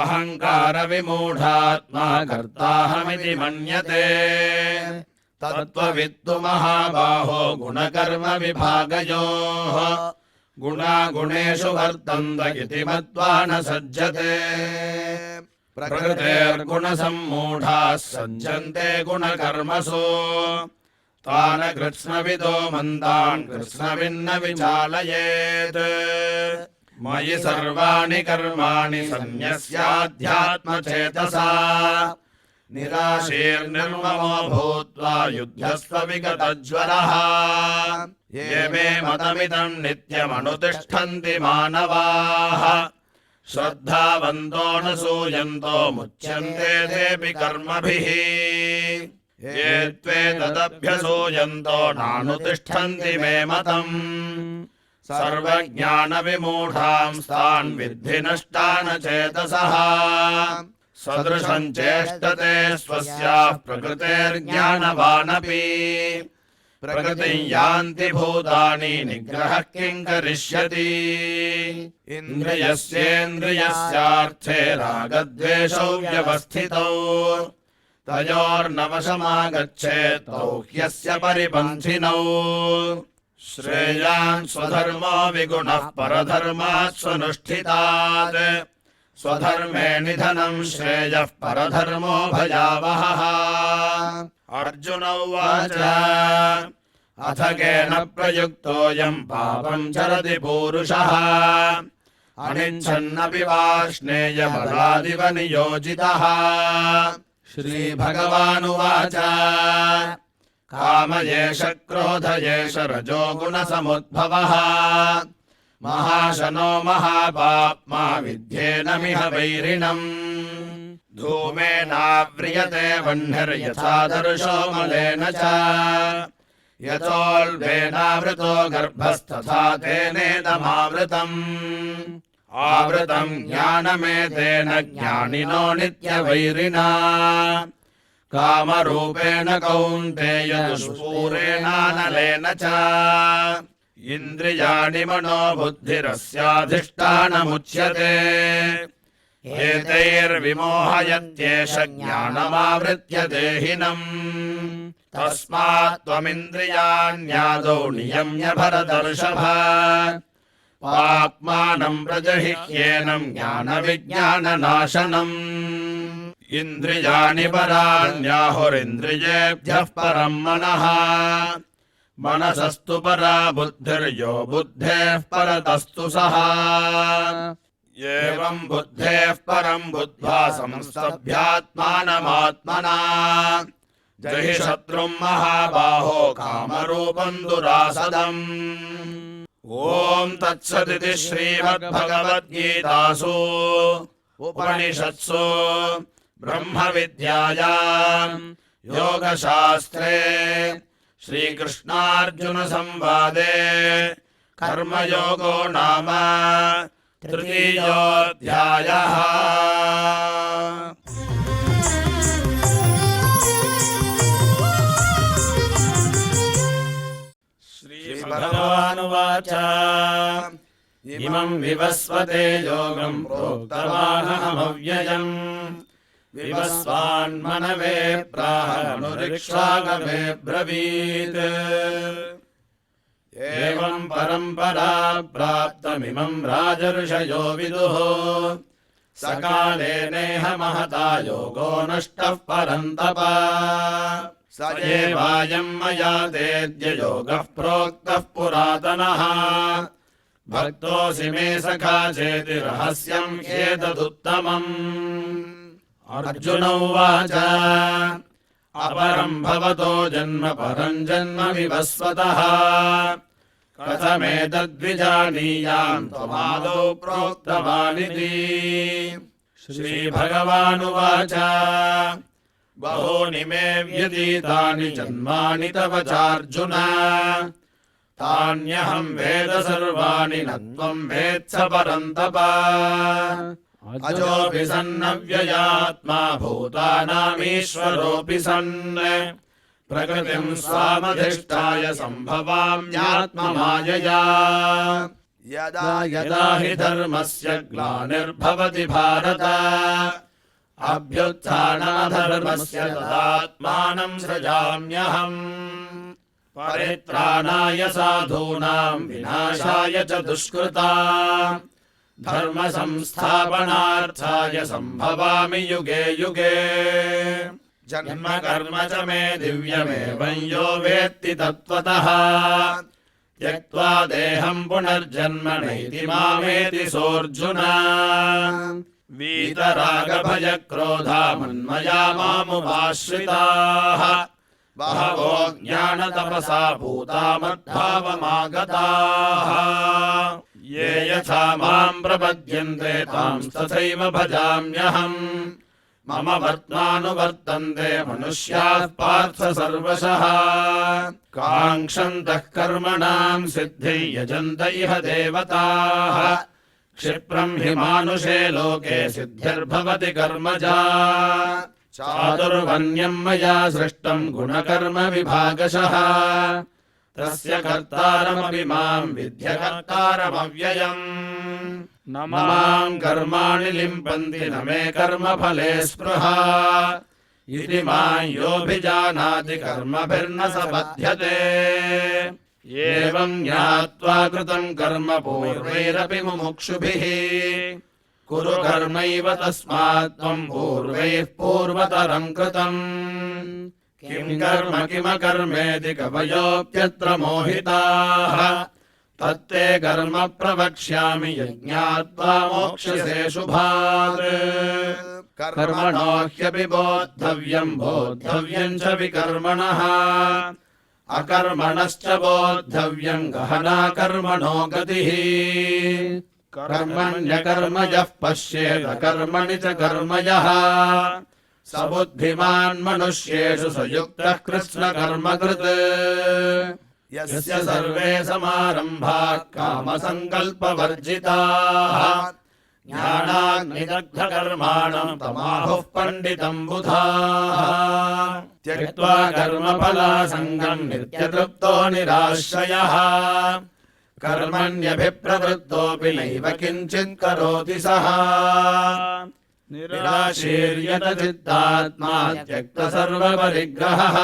अहङ्कारविमूढात्मा कर्ताहमिति मन्यते तत्त्ववित्तु महाबाहो गुणकर्मविभागयोः गुणागुणेषु वर्तन्त इति मत्वा न सज्जते प्रकृतेर्गुणसम्मूढाः सज्जन्ते गुणकर्मसु तान् कृत्स्नविदो मन्दान् कृत्स्नविन्न विचालयेत् मयि सर्वाणि कर्माणि सन्न्यस्याध्यात्मचेतसा निराशीर्निर्ममो भूत्वा युध्यस्व विगतज्वरः ये मे मतमिदं नित्यमनुतिष्ठन्ति मानवाः श्रद्धावन्तो न सूयन्तो मुच्यन्ते तेऽपि कर्मभिः ये त्वेतदभ्यसूयन्तो नानुतिष्ठन्ति मे मतम् सर्वज्ञानविमूढांस्तान् विद्धि नष्टान चेतसः सदृशं चेष्टते स्वस्याः प्रकृतेर्ज्ञानवानपि प्रकृतिं यान्ति भूतानि निग्रहः किं करिष्यति इन्द्रियस्येन्द्रियस्यार्थे रागद्वेषौ व्यवस्थितौ तयोर्नवशमागच्छेत् तौ ह्यस्य परिपन्थिनौ श्रेयान् स्वधर्मो विगुणः परधर्मात् स्वनुष्ठितात् स्वधर्मे निधनं श्रेयः परधर्मो भयावहः अर्जुन उवाच अथ केन प्रयुक्तोऽयं पापं चरति पूरुषः अनिच्छन्नपि वार्ष्णेयबलादिव नियोजितः श्रीभगवानुवाच काम एष क्रोध एष रजो गुणसमुद्भवः महाशनो महापाप्मा विद्येनमिह वैरिणम् धूमेनाव्रियते वह्निर्यथादर्शो मलेन च यतोऽल्बेनावृतो गर्भस्तथा तेनेदमावृतम् आवृतम् ज्ञानमेतेन ज्ञानिनो नित्यवैरिणा कामरूपेण कौन्तेय दुष्पूरेणानलेन च इन्द्रियाणि मनो बुद्धिरस्याधिष्ठानमुच्यते एतैर्विमोहयत्येष ज्ञानमावृत्य देहिनम् तस्मात् त्वमिन्द्रियाण्यादौ नियम्य भरतर्षभ पाप्मानम् प्रजहिह्येनम् ज्ञानविज्ञाननाशनम् इन्द्रियाणि पराण्याहुरिन्द्रियेभ्यः परम् मनः मनसस्तु परा बुद्धिर्यो बुद्धेः परतस्तु सः एवम् बुद्धेः परम् बुद्ध्वा संस्तभ्यात्मानमात्मना जहि शत्रुम् महाबाहो कामरूपम् दुरासदम् ॐ तत्सदिति श्रीमद्भगवद्गीतासु उपनिषत्सु ब्रह्मविद्यायाम् योगशास्त्रे श्रीकृष्णार्जुनसंवादे कर्मयोगो नाम तृतीयोऽध्यायः। श्रीभगवानुवाच इमं विवस्वते योगं प्रोक्तवानहमव्ययम् विवस्वान्मनवे प्राहनुरिक्ष्वागमे ब्रवीत् एवं परम्परा प्राप्तमिमं राजर्षयो विदुः सकाले नेह महता योगो नष्टः परन्तप स एवायं मया तेद्य योगः प्रोक्तः पुरातनः भक्तोऽसि मे सखा चेति रहस्यं ह्येतदुत्तमम्। अर्जुन उवाच अपरं भवतो जन्म परं जन्म विवस्वतः कथमेतद्विजानीयाम् त्वमादौ प्रोक्तवानिति। श्रीभगवानुवाच बहूनि मे व्यतीतानि जन्मानि तव चार्जुन तान्यहं वेद सर्वाणि न त्वं वेत्स परन्तप। अजोऽपि सन्नव्ययात्मा भूतानामीश्वरोऽपि सन् प्रकृतिम् स्वामधिष्ठाय सम्भवाम्यात्ममायया यदा यदा हि धर्मस्य ग्लानिर्भवति भारत अभ्युत्थानाधर्मस्य तदात्मानम् सृजाम्यहम् परित्राणाय साधूनाम् विनाशाय च दुष्कृता धर्म संस्थापनार्थाय सम्भवामि युगे युगे जन्म कर्म च मे दिव्यमेवं यो वेत्ति तत्त्वतः त्यक्त्वा देहं पुनर्जन्म नैति मामेति सोऽर्जुन वीतरागभयक्रोधा मन्मया मामुपाश्रिताः बहवो ज्ञानतपसा भूता मद्भावमागताः ये यथा माम् प्रपद्यन्ते तांस्तथैव भजाम्यहम् मम वर्त्मानुवर्तन्ते मनुष्याः पार्थ सर्वशः काङ्क्षन्तः कर्मणाम् सिद्धिं यजन्त इह देवताः क्षिप्रम् हि मानुषे लोके सिद्धिर्भवति कर्मजा चातुर्वर्ण्यम् मया सृष्टम् गुणकर्म विभागशः तस्य कर्तारमपि माम् विद्य कर्तारमव्ययम् न माम् कर्माणि लिम्पन्ति न मे कर्मफले स्पृहा इति माम् योऽभिजानाति कर्मभिर्न स बध्यते एवम् ज्ञात्वा कृतम् कर्म पूर्वैरपि मुमुक्षुभिः कुरु कर्मैव तस्मात् त्वम् पूर्वैः पूर्वतरम् कृतम् किम् कर्म किमकर्मेति कवयोऽप्यत्र मोहिताः तत्ते कर्म प्रवक्ष्यामि यज्ञात्वा मोक्ष्यसे शुभात् कर्मणो ह्यपि बोद्धव्यम् बोद्धव्यम् च विकर्मणः अकर्मणश्च बोद्धव्यम् गहना कर्मणो गतिः कर्मण्यकर्म यः पश्येत कर्मणि च कर्म यः स बुद्धिमान् मनुष्येषु स युक्तः कृत्स्नकर्मकृत् यस्य सर्वे समारम्भाः कामसङ्कल्पवर्जिताः ज्ञानाग्निदग्धकर्माणम् तमाहुः पण्डितम् बुधाः त्यक्त्वा कर्मफलासङ्गम् नित्यतृप्तो निराश्रयः कर्मण्यभिप्रवृत्तोऽपि नैव किञ्चित् करोति सः निराशीर्यत चित्तात्मा त्यक्त सर्वपरिग्रहः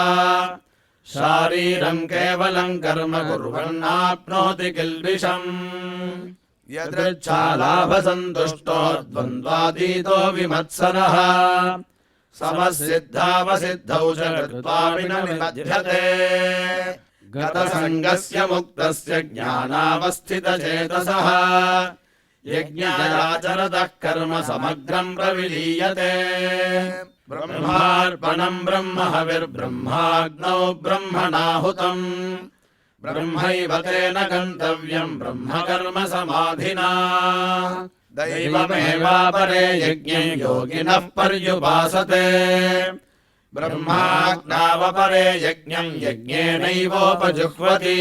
शारीरम् केवलम् कर्म कुर्वन्नाप्नोति किल्बिषम् यदृच्छालाभसन्तुष्टो द्वन्द्वातीतो विमत्सरः समसिद्धावसिद्धौ च कृत्वापि न निबध्यते गतसङ्गस्य मुक्तस्य ज्ञानावस्थितचेतसः यज्ञायाचरतः कर्म समग्रम् प्रविलीयते ब्रह्मार्पणम् ब्रह्म हविर्ब्रह्माग्नौ ब्रह्मणाहुतम् ब्रह्मैव तेन गन्तव्यम् ब्रह्म कर्म समाधिना दैवमेवापरे यज्ञे योगिनः पर्युपासते ब्रह्माग्नावपरे यज्ञम् यज्ञेनैवोपजुह्वति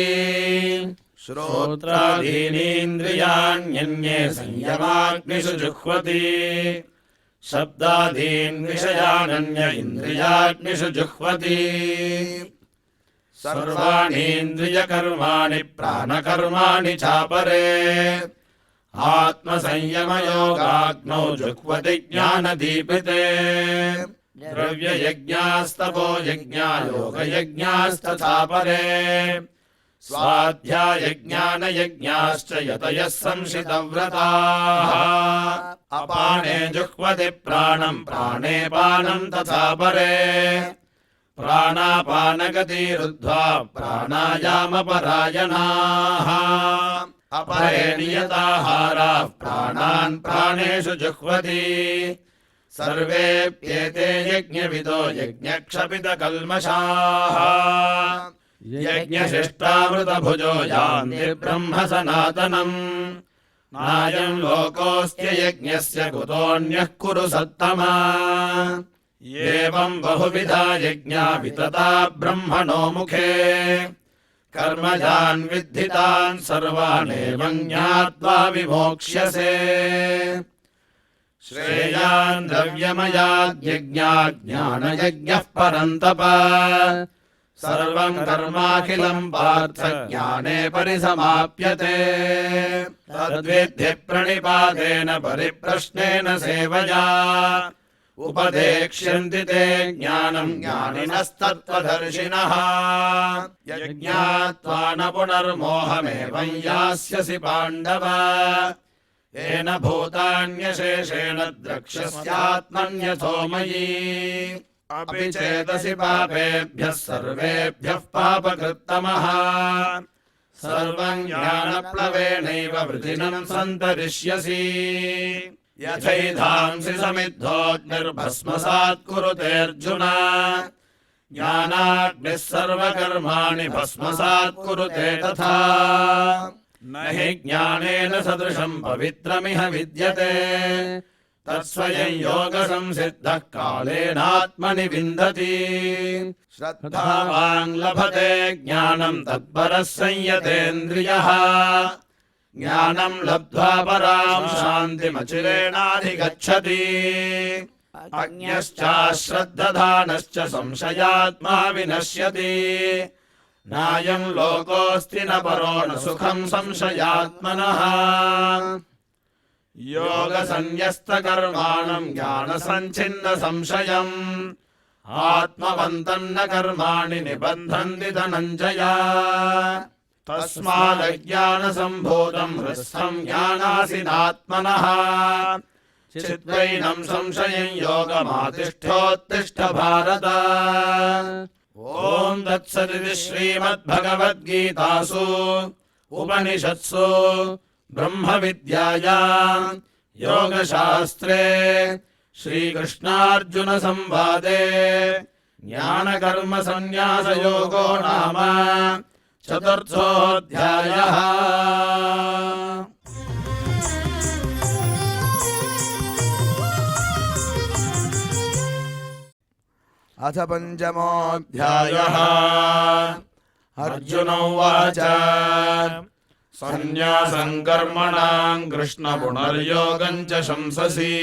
श्रोत्रादीनीन्द्रियाण्यन्ये संयमाग्निषु जुह्वति शब्दादीन् विषयानन्य इन्द्रियाग्निषु जुह्वति सर्वाणीन्द्रियकर्माणि प्राणकर्माणि चापरे आत्मसंयमयोगाग्नौ जुह्वति ज्ञानदीपिते द्रव्ययज्ञास्तपो यज्ञा योगयज्ञास्तथा परे स्वाध्यायज्ञानयज्ञाश्च यतयः संशितव्रताः अपाने जुह्वति प्राणम् प्राणे पानम् तथा परे प्राणापानगतिरुद्ध्वा प्राणायामपरायणाः अपरे नियताहाराः प्राणान् प्राणेषु जुह्वति सर्वेऽप्येते यज्ञविदो यज्ञक्षपितकल्मषाः यज्ञशिष्टामृतभुजो यान्ति ब्रह्म सनातनम् नायम् लोकोऽस्त्य यज्ञस्य कुतोऽन्यः कुरु सत्तमा एवम् बहुविधा यज्ञा वितता ब्रह्मणो मुखे कर्मजान् विद्धितान् सर्वानेवम् ज्ञात्वा विमोक्ष्यसे श्रेयान् द्रव्यमयाद्यज्ञाज्ञानयज्ञः परन्तप सर्वं कर्माखिलं पार्थ ज्ञाने परिसमाप्यते तद्विद्धि प्रणिपातेन परिप्रश्नेन सेवया उपदेक्ष्यन्ति ते ज्ञानं ज्ञानिनस्तत्त्वदर्शिनः यज्ञात्वा न पुनर्मोहमेवं यास्यसि पाण्डव येन भूतान्यशेषेण द्रक्ष्यस्यात्मन्यथो मयि अपि चेतसि पापेभ्यः सर्वेभ्यः पापकृत्तमः सर्वं ज्ञानप्लवेनैव वृथिनं सन्तरिष्यसि यथैधांसि समिद्धोऽग्निर्भस्मसात् कुरुतेऽर्जुन ज्ञानाग्निः सर्वकर्माणि भस्मसात् कुरुते तथा न हि ज्ञानेन सदृशं पवित्रमिह विद्यते तत्स्वयं योगसंसिद्धः कालेनात्मनि विन्दति श्रद्धावान् लभते ज्ञानं तत्परः संयतेन्द्रियः ज्ञानं लब्ध्वा परां शान्तिमचिरेणाधिगच्छति अज्ञश्चाश्रद्धधानश्च संशयात्मा विनश्यति नायं लोकोऽस्ति न परो न सुखं संशयात्मनः योगसन्न्यस्तकर्माणं ज्ञानसञ्छिन्नसंशयम् आत्मवन्तं न कर्माणि निबध्नन्ति धनञ्जय तस्मादज्ञानसम्भूतं हृस्थं ज्ञानासिनात्मनः चित्वैनं संशयं योगमातिष्ठोत्तिष्ठ भारत ॐ तत्सदिति श्रीमद्भगवद्गीतासु उपनिषत्सु ब्रह्मविद्यायां योगशास्त्रे श्रीकृष्णार्जुनसंवादे ज्ञानकर्मसन्न्यासयोगो नाम चतुर्थोऽध्यायः। अथ पञ्चमोऽध्यायः। अर्जुन उवाच सन्न्यासं कर्मणां कृष्णपुनर्योगं च शंससि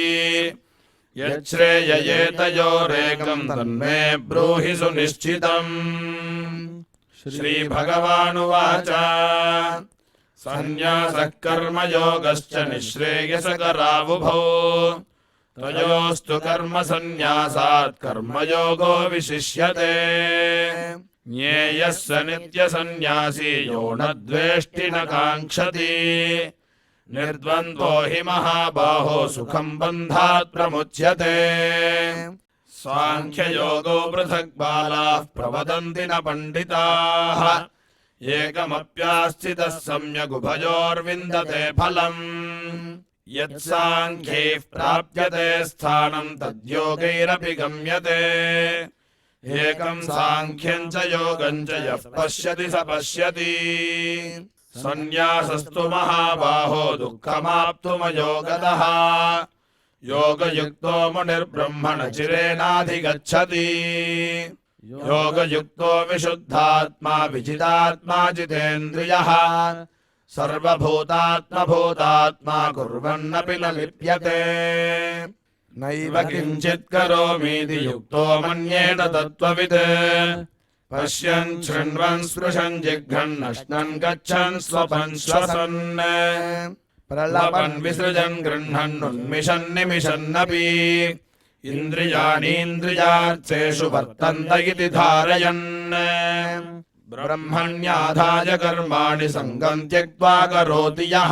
यच्छ्रेययेतयोरेकं तन्मे ब्रूहि सुनिश्चितम्। श्रीभगवानुवाच सन्न्यासः कर्मयोगश्च निःश्रेयसकरावुभौ तयोस्तु कर्मसन्न्यासात् कर्मयोगो विशिष्यते ज्ञेयः स नित्यसन्न्यासी यो न द्वेष्टि न काङ्क्षति निर्द्वन्द्वो हि महाबाहो सुखं बन्धात् प्रमुच्यते साङ्ख्ययोगो पृथक् बालाः प्रवदन्ति न पण्डिताः एकमप्यास्थितः सम्यगुभयोर्विन्दते फलम् यत्साङ्ख्यैः प्राप्यते स्थानं तद्योगैरपि गम्यते एकं साङ्ख्यं च योगं च यः पश्यति स पश्यति सन्न्यासस्तु महाबाहो दुःखमाप्तुमयोगतः योगयुक्तो मुनिर्ब्रह्मण चिरेणाधिगच्छति योगयुक्तो विशुद्धात्मा विजितात्मा जितेन्द्रियः सर्वभूतात्मभूतात्मा कुर्वन्नपि न लिप्यते नैव किञ्चित् करोमीति युक्तो मन्येत तत्त्ववित् पश्यन् शृण्वन् स्पृशन् जिघ्रन् नश्नन् गच्छन् स्वपन् श्वसन् प्रलपन् विसृजन् गृह्णन् उन्मिषन् निमिषन्नपि इन्द्रियाणीन्द्रियार्थेषु वर्तन्त इति धारयन् ब्रह्मण्याधाय कर्माणि सङ्गम् त्यक्त्वा करोति यः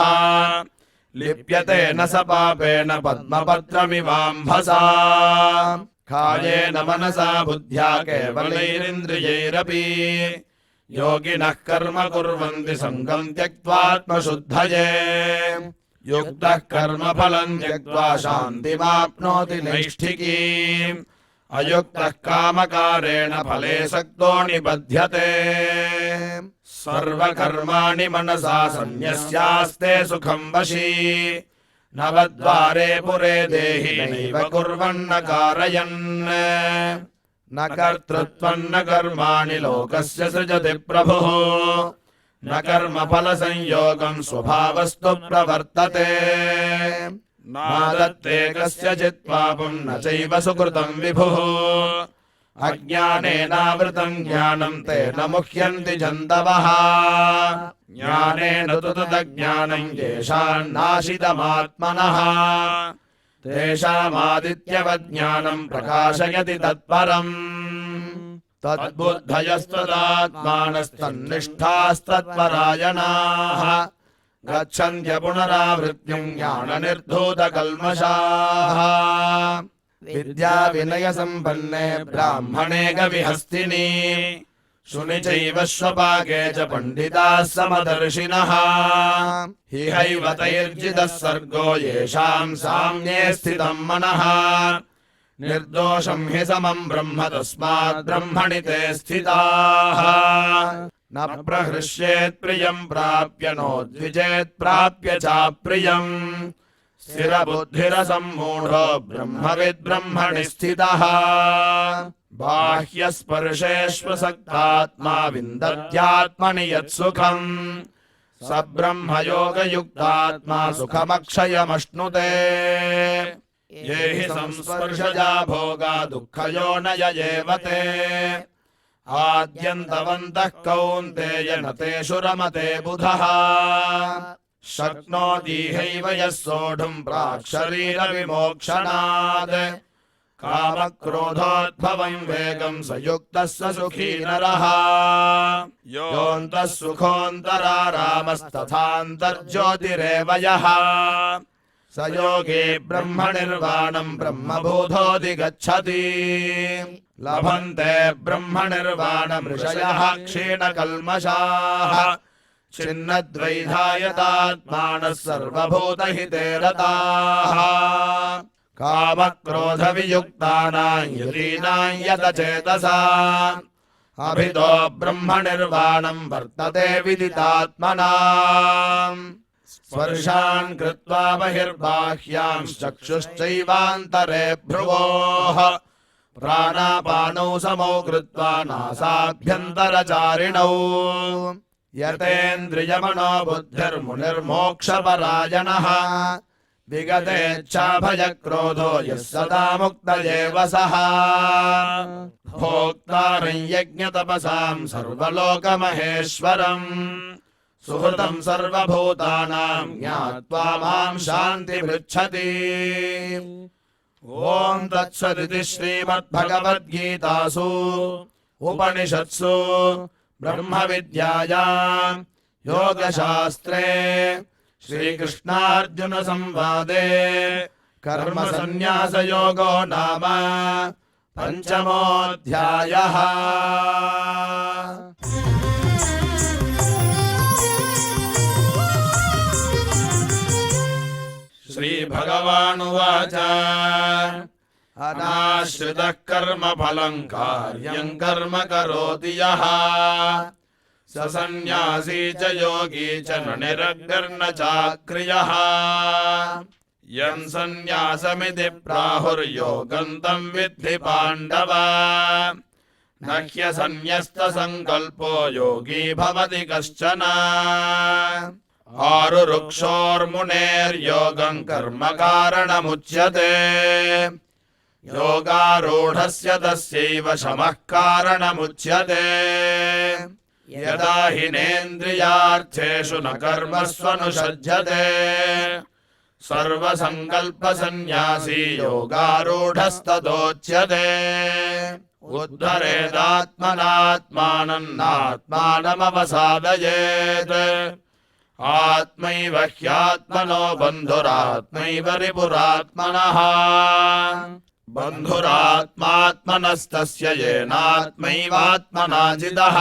लिप्यते न स पापेन पद्मपत्रमिवाम्भसा कायेन मनसा बुद्ध्या केवलैरिन्द्रियैरपि योगिनः कर्म कुर्वन्ति सङ्गम् त्यक्त्वात्मशुद्धये युक्तः कर्मफलम् त्यक्त्वा शान्तिमाप्नोति नैष्ठिकीम् अयुक्तः कामकारेण फले सक्तो निबध्यते सर्वकर्माणि मनसा सन्न्यस्यास्ते सुखं वशी नवद्वारे पुरे देहि नैव कुर्वन्न कारयन् न कर्तृत्वं न कर्माणि लोकस्य सृजति प्रभुः न कर्मफलसंयोगं स्वभावस्तु प्रवर्तते नादत्ते कस्यचित् पापं न चैव सुकृतं विभुः अज्ञानेनावृतं ज्ञानं तेन मुह्यन्ति जन्तवः ज्ञानेन तु तदज्ञानं येषान्नाशितमात्मनः तेषामादित्यवज्ञानं प्रकाशयति तत्परम् तद्बुद्धयस्तदात्मानस्तन्निष्ठास्तत्परायणाः गच्छन्त्य पुनरावृत्तिं ज्ञाननिर्धूतकल्मषाः विद्या विनय संपन्ने ब्राह्मणे कविहस्तिनि शुनि चैव श्वपाके च पंडिताः समदर्शिनः हि हैव तैर्जितः सर्गो येषां साम्ये स्थितं मनः निर्दोषं हि समं ब्रह्म तस्मात् ब्रह्मणि ते स्थिताः न प्रहृष्येत् प्रियं प्राप्य नोद्विजेत् प्राप्य चाप्रियम् स्थिरबुद्धिरसम्मूढो ब्रह्मविद् ब्रह्मणि स्थितः बाह्यस्पर्शेष्वसक्तात्मा विन्दत्यात्मनि यत्सुखम् स ब्रह्मयोगयुक्तात्मा सुखमक्षयमश्नुते ये हि संस्पर्शजा भोगा दुःखयोनय एव ते आद्यन्तवन्तः कौन्तेय न तेषु रमते बुधः शक्नोतीहैव यः सोढुं प्राक्शरीरविमोक्षणात् कामक्रोधोद्भवं वेगं स युक्तः स सुखी नरः योऽन्तः सुखोऽन्तरारामस्तथान्तर्ज्योतिरेव यः स योगी ब्रह्मनिर्वाणं ब्रह्मभूतोऽधिगच्छति लभन्ते ब्रह्मनिर्वाणमृषयः क्षीणकल्मषाः छिन्नद्वैधायतात्मानः सर्वभूतहिते रताः कामक्रोधवियुक्तानां यतीनां यतचेतसाम् अभितो ब्रह्मनिर्वाणं वर्तते विदितात्मनाम् स्पर्शान् कृत्वा बहिर्बाह्यांश्चक्षुश्चैवान्तरे भ्रुवोः प्राणापानौ समौ कृत्वा नासाभ्यन्तरचारिणौ यतेन्द्रियमनो बुद्धिर्मुनिर्मोक्षपरायणः विगतेच्छाभयक्रोधो यः सदा मुक्त एव सः भोक्तारं यज्ञतपसां सर्वलोकमहेश्वरम् सुहृतं सर्वभूतानां ज्ञात्वा मां शान्तिमृच्छति ॐ तत्सदिति श्रीमद्भगवद्गीतासु उपनिषत्सु ब्रह्मविद्यायां योगशास्त्रे श्रीकृष्णार्जुनसंवादे कर्मसन्न्यासयोगो नाम पञ्चमोऽध्यायः। श्रीभगवानुवाच अनाश्रितः कर्मफलं कार्यं कर्म करोति यः स सन्न्यासी च योगी च न निरग्निर्न चाक्रियः यं सन्न्यासमिति प्राहुर्योगं तं विद्धि पाण्डव न ह्यसन्न्यस्तसङ्कल्पो योगी भवति कश्चन आरुरुक्षोर्मुनेर्योगं कर्म कारणमुच्यते योगारूढस्य तस्यैव शमः कारणमुच्यते यदा हिनेन्द्रियार्थेषु न कर्मस्वनुषज्यते सर्वसङ्कल्पसन्न्यासी योगारूढस्तदोच्यते उद्धरेदात्मनात्मानं नात्मानमवसादयेत् आत्मैव ह्यात्मनो बन्धुरात्मैव रिपुरात्मनः बन्धुरात्मात्मनस्तस्य येनात्मैवात्मना जितः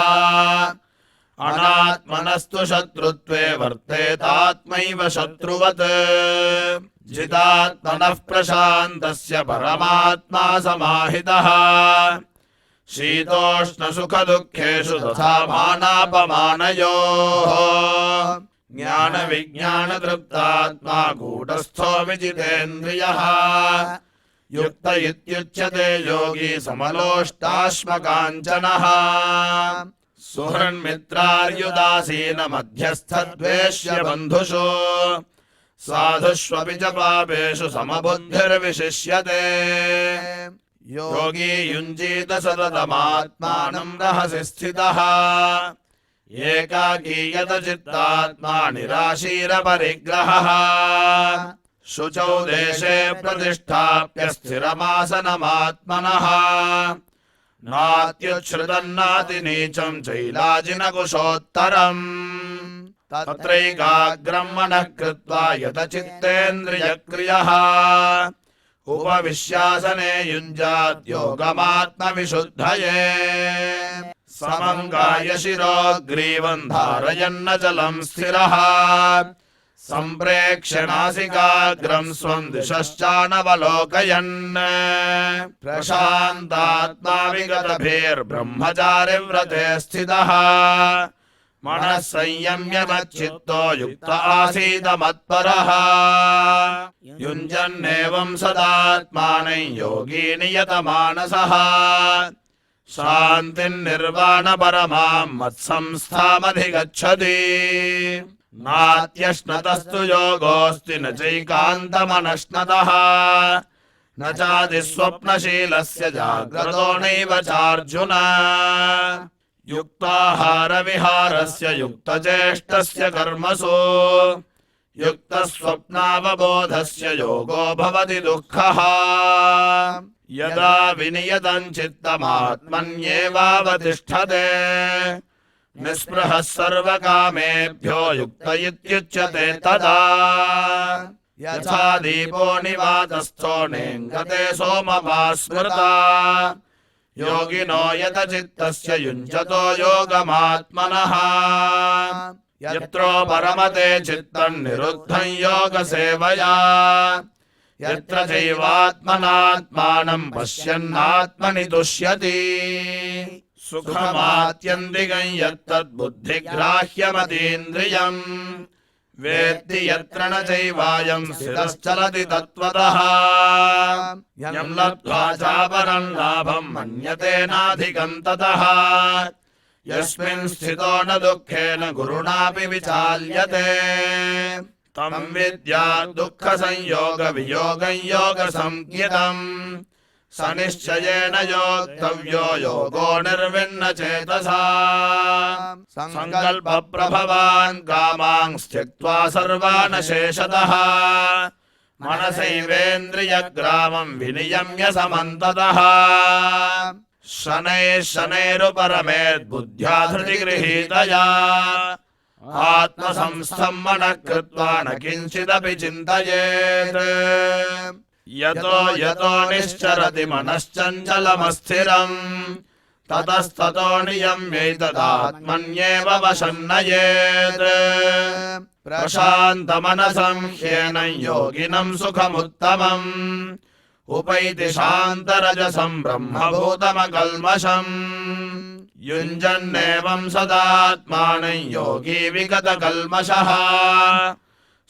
अनात्मनस्तु शत्रुत्वे वर्तेतात्मैव शत्रुवत् जितात्मनः प्रशान्तस्य परमात्मा समाहितः शीतोष्णसुखदुःखेषु तथा मानापमानयोः ज्ञानविज्ञानतृप्तात्मा गूढस्थो विजितेन्द्रियः युक्त इत्युच्यते योगी समलोष्टाश्मकाञ्चनः सुहृन्मित्रार्युदासीनमध्यस्थद्वेष्य बन्धुषु साधुष्वपि च पापेषु समबुद्धिर्विशिष्यते योगी युञ्जीत सततमात्मानं रहसि स्थितः एकाकी यतचित्तात्मा निराशीरपरिग्रहः शुचौ देशे प्रतिष्ठाप्य स्थिरमासनमात्मनः नात्युच्छ्रितन्नातिनीचं चैलाजिनकुशोत्तरम् तत्रैकाग्रं मनः कृत्वा यतचित्तेन्द्रियक्रियः उपविश्यासने युञ्जात् योगमात्मविशुद्धये समं कायशिरो ग्रीवं धारयन्नचलं स्थिरः सम्प्रेक्ष्य नासिकाग्रं स्वं दिशश्चानवलोकयन् प्रशान्तात्मा विगतभिर्ब्रह्मचारिव्रते स्थितः मनः संयम्य मच्चित्तो युक्त आसीत मत्परः युञ्जन्नेवं सदात्मानं योगी नियतमानसः शान्तिर्निर्वाणपरमां मत्संस्थामधिगच्छति नात्यश्नतस्तु योगोऽस्ति न चैकान्तमनश्नतः न चादिस्वप्नशीलस्य जाग्रतो नैव चार्जुन युक्ताहारविहारस्य युक्तचेष्टस्य कर्मसु युक्तस्वप्नावबोधस्य योगो भवति दुःखः यदा विनियतं चित्तमात्मन्येवावतिष्ठते निःस्पृहः सर्वकामेभ्यो युक्त इत्युच्यते तदा यथा दीपो निवातस्थो नेङ्गते सोमपास्मृता योगिनो यतचित्तस्य युञ्जतो योगमात्मनः यत्रो परमते चित्तं निरुद्धं योगसेवया यत्र चैवात्मनात्मानं पश्यन्नात्मनि तुष्यति सुखमात्यन्तिकं यत्तद्बुद्धिग्राह्यमतीन्द्रियम् वेत्ति यत्र न चैवायं स्थिरश्चलति तत्त्वतः यं लब्ध्वा चापरं लाभं मन्यते नाधिकं ततः यस्मिन् स्थितो न दुःखेन गुरुणापि विचाल्यते तं विद्यात् दुःखसंयोगवियोगं योगसंज्ञितम् स निश्चयेन योक्तव्यो योगो निर्विण्णचेतसा सङ्कल्पप्रभवान् कामांस् त्यक्त्वा सर्वान् शेषतः मनसैवेन्द्रियग्रामं विनियम्य समन्ततः शनैः शनैरुपरमेद्बुद्ध्या धृतिगृहीतया आत्मसंस्थं मनः कृत्वा न किञ्चिदपि चिन्तयेत् यतो यतो निश्चरति मनश्चञ्चलमस्थिरम् ततस्ततो नियम्यैतदात्मन्येव वशं नयेत् प्रशान्तमनसं ह्येनं योगिनं सुखमुत्तमम् उपैति शान्तरजसं ब्रह्मभूतमकल्मषम् युञ्जन्नेवं सदात्मानं योगी विगतकल्मषः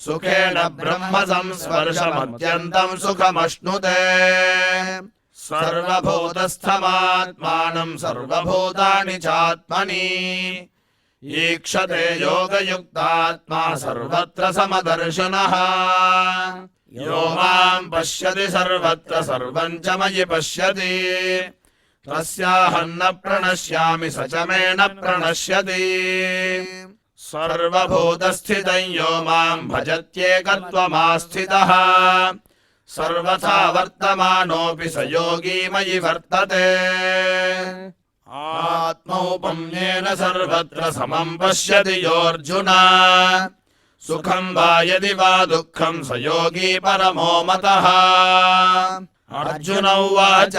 सुखेन ब्रह्म संस्पर्शमत्यन्तं सुखमश्नुते सर्वभूतस्थमात्मानं सर्वभूतानि चात्मनि ईक्षते योगयुक्तात्मा सर्वत्र समदर्शनः यो मां पश्यति सर्वत्र सर्वं च मयि पश्यति तस्याहं न प्रणश्यामि स च मे न प्रणश्यति सर्वभूतस्थितं यो मां भजत्येकत्वमास्थितः सर्वथा वर्तमानोऽपि स योगी मयि वर्तते आत्मौपम्येन सर्वत्र समं पश्यति योऽर्जुन सुखं वा यदि वा दुःखं स योगी परमो मतः अर्जुन उवाच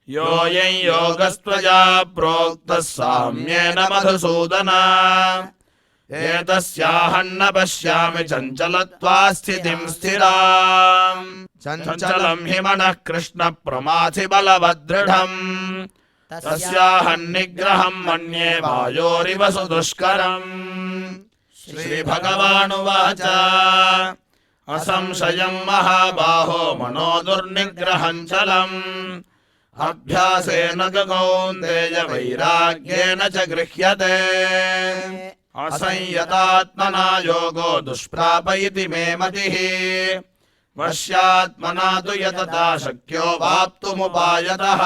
योऽयं योगस्त्वया प्रोक्तः साम्येन मधुसूदन एतस्याहं न पश्यामि चञ्चलत्वा स्थितिं स्थिराम् चञ्चलं हि मनः कृष्ण प्रमाथि बलवदृढम् तस्याहं निग्रहं मन्ये वायोरिव सुदुष्करम् श्रीभगवानुवाच असंशयं महाबाहो मनो दुर्निग्रहं चलम् अभ्यासेन कौन्तेय वैराग्येन च गृह्यते असंयतात्मना योगो दुष्प्राप इति मे मतिः वश्यात्मना तु यतता शक्यो वाप्तुमुपायतः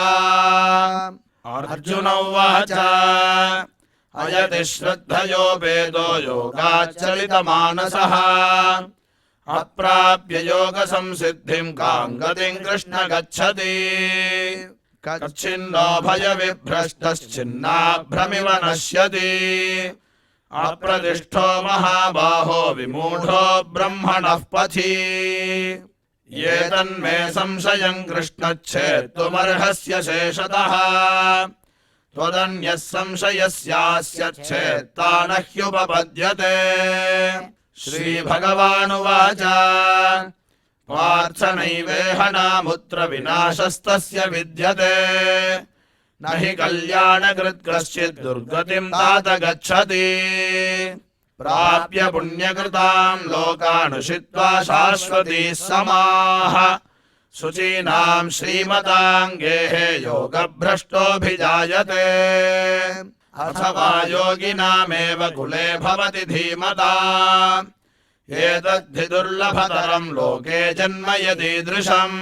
अर्जुन उवाच अयति श्रद्धयोपेतो योगाच्चलितमानसः अप्राप्य योगसंसिद्धिं कां गतिं कृष्ण गच्छति कच्छिन्नो भयविभ्रष्टश्चिन्नाभ्रमिव नश्यति अप्रतिष्ठो महाबाहो विमूढो ब्रह्मणः पथि ये तन्मे संशयं कृष्णच्छेत्तुमर्हस्य शेषतः त्वदन्यः संशयस्यास्य चेत्ता न ह्युपपद्यते श्रीभगवानुवाच पार्थ नैवेह नामुत्र विनाशस्तस्य विद्यते न हि कल्याणकृत् कश्चित् दुर्गतिं तात गच्छति प्राप्य पुण्यकृतां लोकानुषित्वा शाश्वतीः समाः शुचीनां श्रीमतां गेहे योगभ्रष्टोऽभिजायते अथवा योगिनामेव कुले भवति धीमता एतद्धि दुर्लभतरं लोके जन्म यदीदृशम्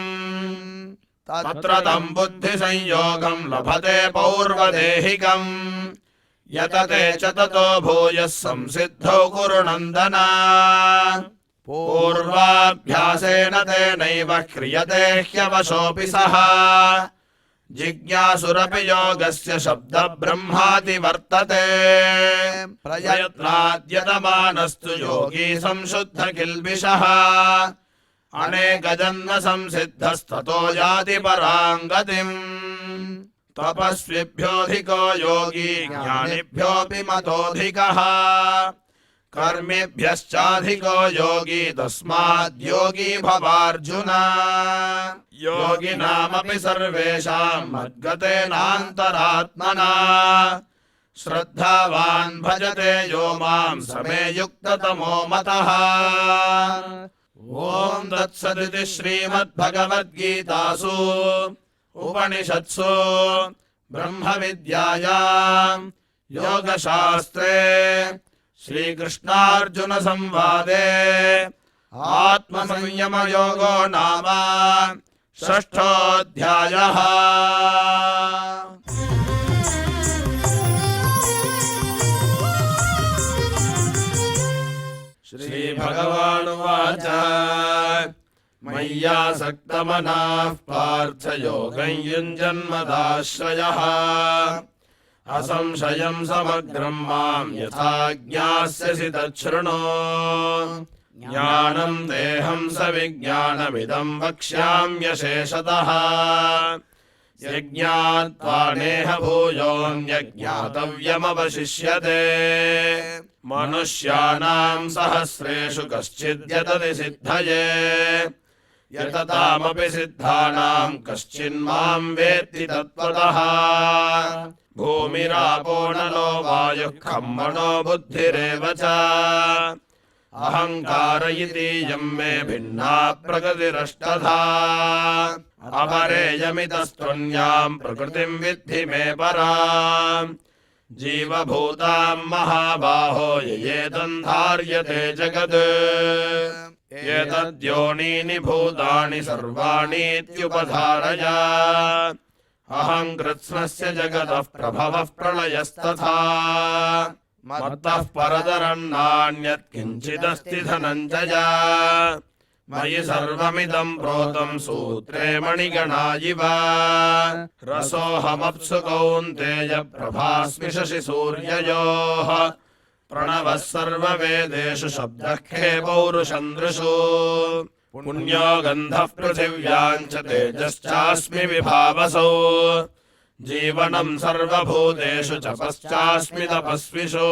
तत्र तं बुद्धिसंयोगं लभते पौर्वदेहिकम् यतते च ततो भूयः संसिद्धौ कुरु नन्दन पूर्वाभ्यासेन तेनैव क्रियते ह्यवशोऽपि सः जिज्ञासुरपि योगस्य शब्दब्रह्माति वर्तते प्रयत्नाद्यतमानस्तु योगी संशुद्ध किल्बिषः अनेकजन्म संसिद्धस्ततो याति परां गतिम् तपस्विभ्योऽधिको योगी ज्ञानिभ्योऽपि मतोऽधिकः कर्मिभ्यश्चाधिको योगी तस्माद्योगी भवार्जुन योगिनामपि सर्वेषां मद्गतेनान्तरात्मना श्रद्धावान् भजते यो मां समे युक्ततमो मतः ॐ तत्सदिति श्रीमद्भगवद्गीतासु उपनिषत्सु ब्रह्मविद्यायां योगशास्त्रे श्रीकृष्णार्जुन संवादे आत्मसंयमयोगो नाम षष्ठोऽध्यायः। श्रीभगवानुवाच मय्यासक्तमनाः पार्थ योगं युञ्जन्मदाश्रयः असंशयं समग्रं मां यथा ज्ञास्यसि तच्छृणु ज्ञानं देहं सविज्ञानमिदं वक्ष्याम्यशेषतः यज्ञात्वा नेह भूयोऽन्यज्ञातव्यमवशिष्यते मनुष्याणां सहस्रेषु कश्चिद्यतति सिद्धये यततामपि सिद्धानां कश्चिन्मां वेत्ति तत्त्वतः भूमिरापो नलो वायुः खं मनो बुद्धिरेव च अहङ्कार इतीयं मे भिन्ना प्रकृतिरष्टधा अपरेयमितस्त्वन्यां प्रकृतिं विद्धि मे पराम् जीवभूतां महाबाहो ययेदं धार्यते जगत् एतद्योनीनि भूतानि सर्वाणीत्युपधारय अहं कृत्स्नस्य जगतः प्रभवः प्रलयस्तथा मत्तः परतरं नान्यत् किञ्चिदस्ति धनञ्जय मयि सर्वमिदं प्रोतं सूत्रे मणिगणा इव रसोऽहमप्सु कौन्तेय प्रभास्मि शशि सूर्ययोः प्रणवः सर्ववेदेषु शब्दः खे पौरुषन्दृषु पुण्यो गन्धः पृथिव्यां च तेजश्चास्मि विभावसौ जीवनं सर्वभूतेषु तपश्चास्मि तपस्विषु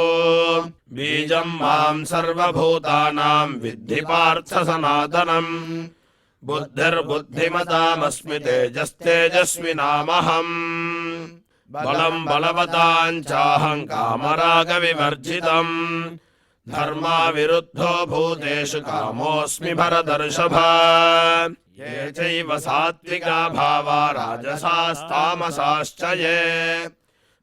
बीजं मां सर्वभूतानां विद्धि पार्थ सनातनम् बुद्धिर्बुद्धिमतामस्मि तेजस्तेजस्विनामहम् बलं बलवतां चाहं कामरागविवर्जितम् धर्माविरुद्धो भूतेषु कामोऽस्मि भरतर्षभ ये चैव सात्विका भावा राजसास्तामसाश्च ये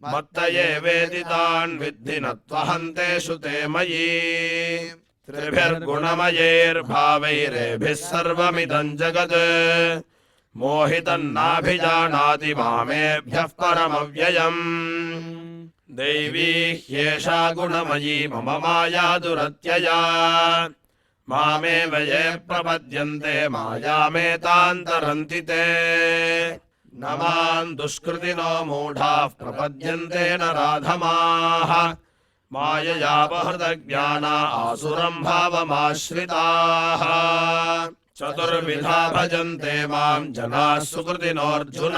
मत्त ये वेदितान् विद्धि न त्वहन्तेषु ते मयि त्रिभिर्गुणमयैर्भावैरेभिः सर्वमिदं जगत् मोहितन्नाभिजानाति मामेभ्यः परमव्ययम् दैवी ह्येषा गुणमयी मम माया दुरत्यया मामेव ये प्रपद्यन्ते मायामेतान्तरन्ति ते न मां दुष्कृतिनो मूढाः प्रपद्यन्ते नराधमाः मायया बहृतज्ञाना आसुरं भावमाश्रिताः चतुर्विधा भजन्ते मां जनाः सुकृतिनोऽर्जुन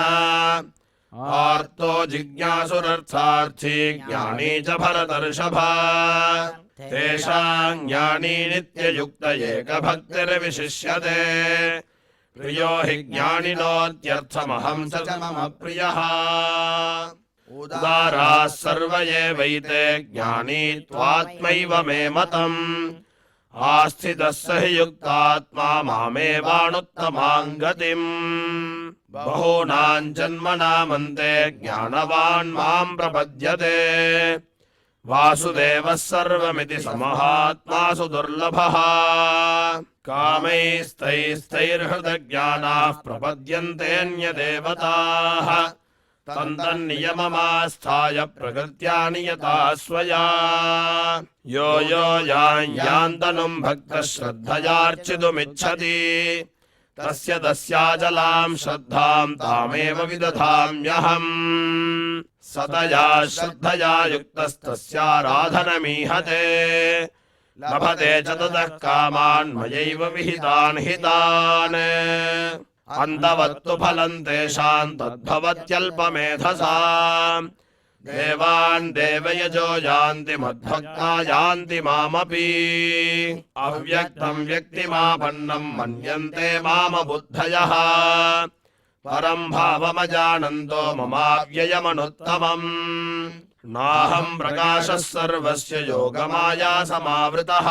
आर्तो जिज्ञासुरर्थार्थी ज्ञानी च भरतर्षभ तेषां ज्ञानी नित्ययुक्त एकभक्तिर्विशिष्यते प्रियो हि ज्ञानिनोत्यर्थमहं स च मम प्रियः उदाराः सर्व एवैते ज्ञानी त्वात्मैव मे मतम् आस्थितः स हि युक्तात्मा मामेवानुत्तमां गतिम् बहूनां जन्मनामन्ते ज्ञानवान् मां प्रपद्यते वासुदेवः सर्वमिति समहात्मासु दुर्लभः कामैस्तैस्तैर्हृतज्ञानाः प्रपद्यन्तेऽन्यदेवताः तन्तन्नियममास्थाय प्रकृत्या नियता स्वया यो यो यान्तनुं भक्तः श्रद्धयार्चितुमिच्छति तस्य तस्याचलां श्रद्धां तामेव विदधाम्यहम् सतया श्रद्धया युक्तस्तस्याराधनमीहते लभते च ततः कामान् मयैव विहितान् हितान् अन्तवत्तु फलं तेषां तद्भवत्यल्पमेधसाम् देवान् देवयजो यान्ति मद्भक्ता यान्ति मामपि अव्यक्तं व्यक्तिमापन्नं मन्यन्ते मामबुद्धयः परं भावमजानन्तो ममाव्ययमनुत्तमम् नाहं प्रकाशः सर्वस्य योगमाया समावृतः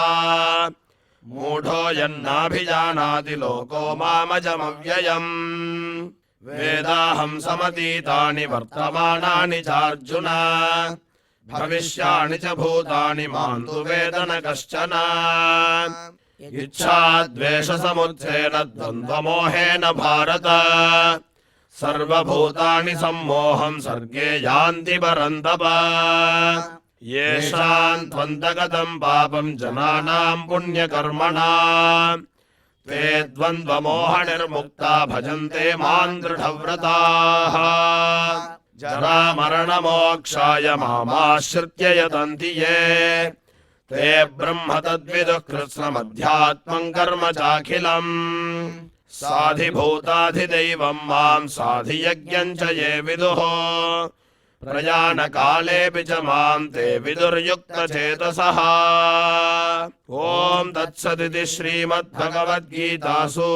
मूढो यन्नाभिजानाति लोको मामजमव्ययम् वेदाहं समतीतानि वर्तमानानि चार्जुन भविष्याणि च भूतानि मां तु वेद न कश्चन इच्छाद्वेषसमुत्थेन द्वन्द्वमोहेन भारत सर्वभूतानि सम्मोहं सर्गे यान्ति परन्तप येषां त्वन्तगतं पापं जनानां पुण्यकर्मणां ते द्वन्द्वमोहनिर्मुक्ता भजन्ते मां दृढव्रताः जरामरणमोक्षाय मामाश्रित्य यतन्ति ये ते ब्रह्म तद्विदुः कृत्स्नमध्यात्मं कर्म चाखिलम् साधिभूताधिदैवं मां साधियज्ञं च ये विदुः प्रयाणकालेऽपि च मां ते विदुर्युक्तचेतसः ॐ तत्सदिति श्रीमद्भगवद्गीतासु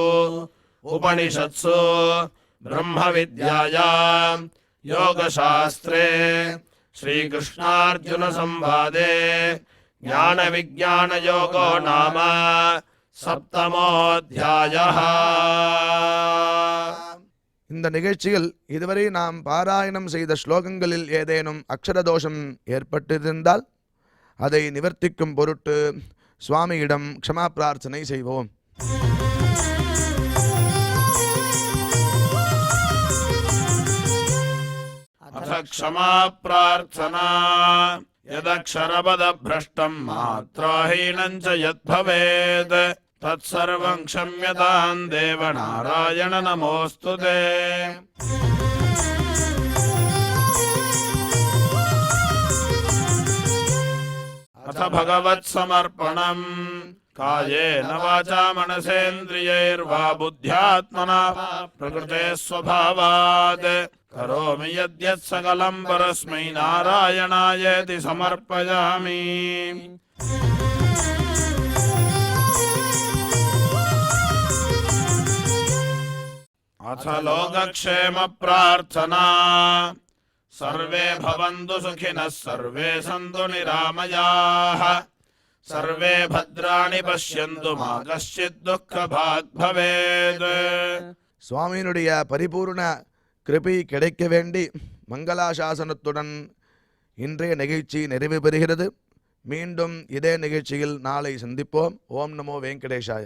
उपनिषत्सु ब्रह्मविद्यायां योगशास्त्रे श्रीकृष्णार्जुनसंवादे ज्ञानविज्ञानयोगो नाम सप्तमोऽध्यायः। இந்த நிகழ்ச்சியில் இதுவரை நாம் பாராயணம் செய்த ஸ்லோகங்களில் ஏதேனும் அக்ஷரதோஷம் ஏற்பட்டிருந்தால் அதை நிவர்த்திக்கும் பொருட்டு சுவாமியிடம் க்ஷமா பிரார்த்தனை செய்வோம். अथ क्षमा प्रार्थना यदक्षरपदभ्रष्टं मात्राहीनं च यद्भवेत् तत्सर्वं क्षम्यतां देव नारायण नमोऽस्तु ते। अथ भगवत्समर्पणम् कायेन वाचा मनसेन्द्रियैर्वा बुद्ध्यात्मना प्रकृते स्वभावात् करोमि यद्यत् सकलं परस्मै नारायणायेति समर्पयामि। अथ लोकक्षेम प्रार्थना सर्वे भवन्तु सुखिनः सर्वे सन्तु निरामयाः सर्वे भद्राणि पश्यन्तु मा कश्चित् दुःखभाग् भवेत्। சுவாமியினுடைய பரிபூர்ண கிருபை கிடைக்க வேண்டி மங்களாசாசனத்துடன் இன்றைய நிகழ்ச்சி நிறைவு பெறுகிறது. மீண்டும் இதே நிகழ்ச்சியில் நாளை சந்திப்போம். ஓம் நமோ வெங்கடேஷாய.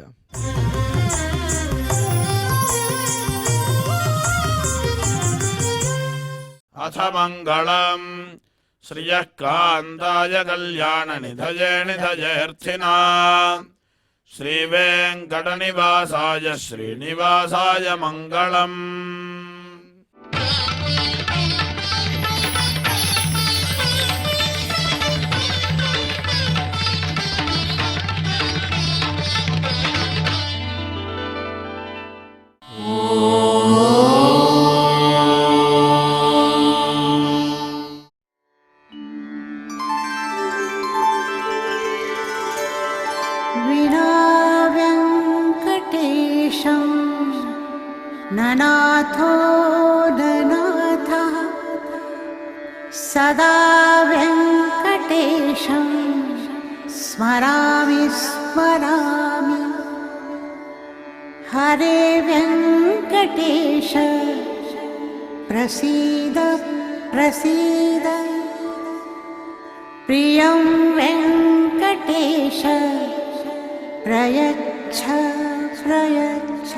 अथ मङ्गलम् श्रियः कान्ताय कल्याणनिधये निधयेऽर्थिना श्रीवेङ्कटनिवासाय श्रीनिवासाय मङ्गलम्. विना व्यङ्कटेशं ननाथो ननाथः सदा व्यङ्कटेशं स्मरामि स्मरामि. हरे व्यङ्कटेश प्रसीद प्रसीद. प्रियं वेङ्कटेश प्रयच्छ प्रयच्छ.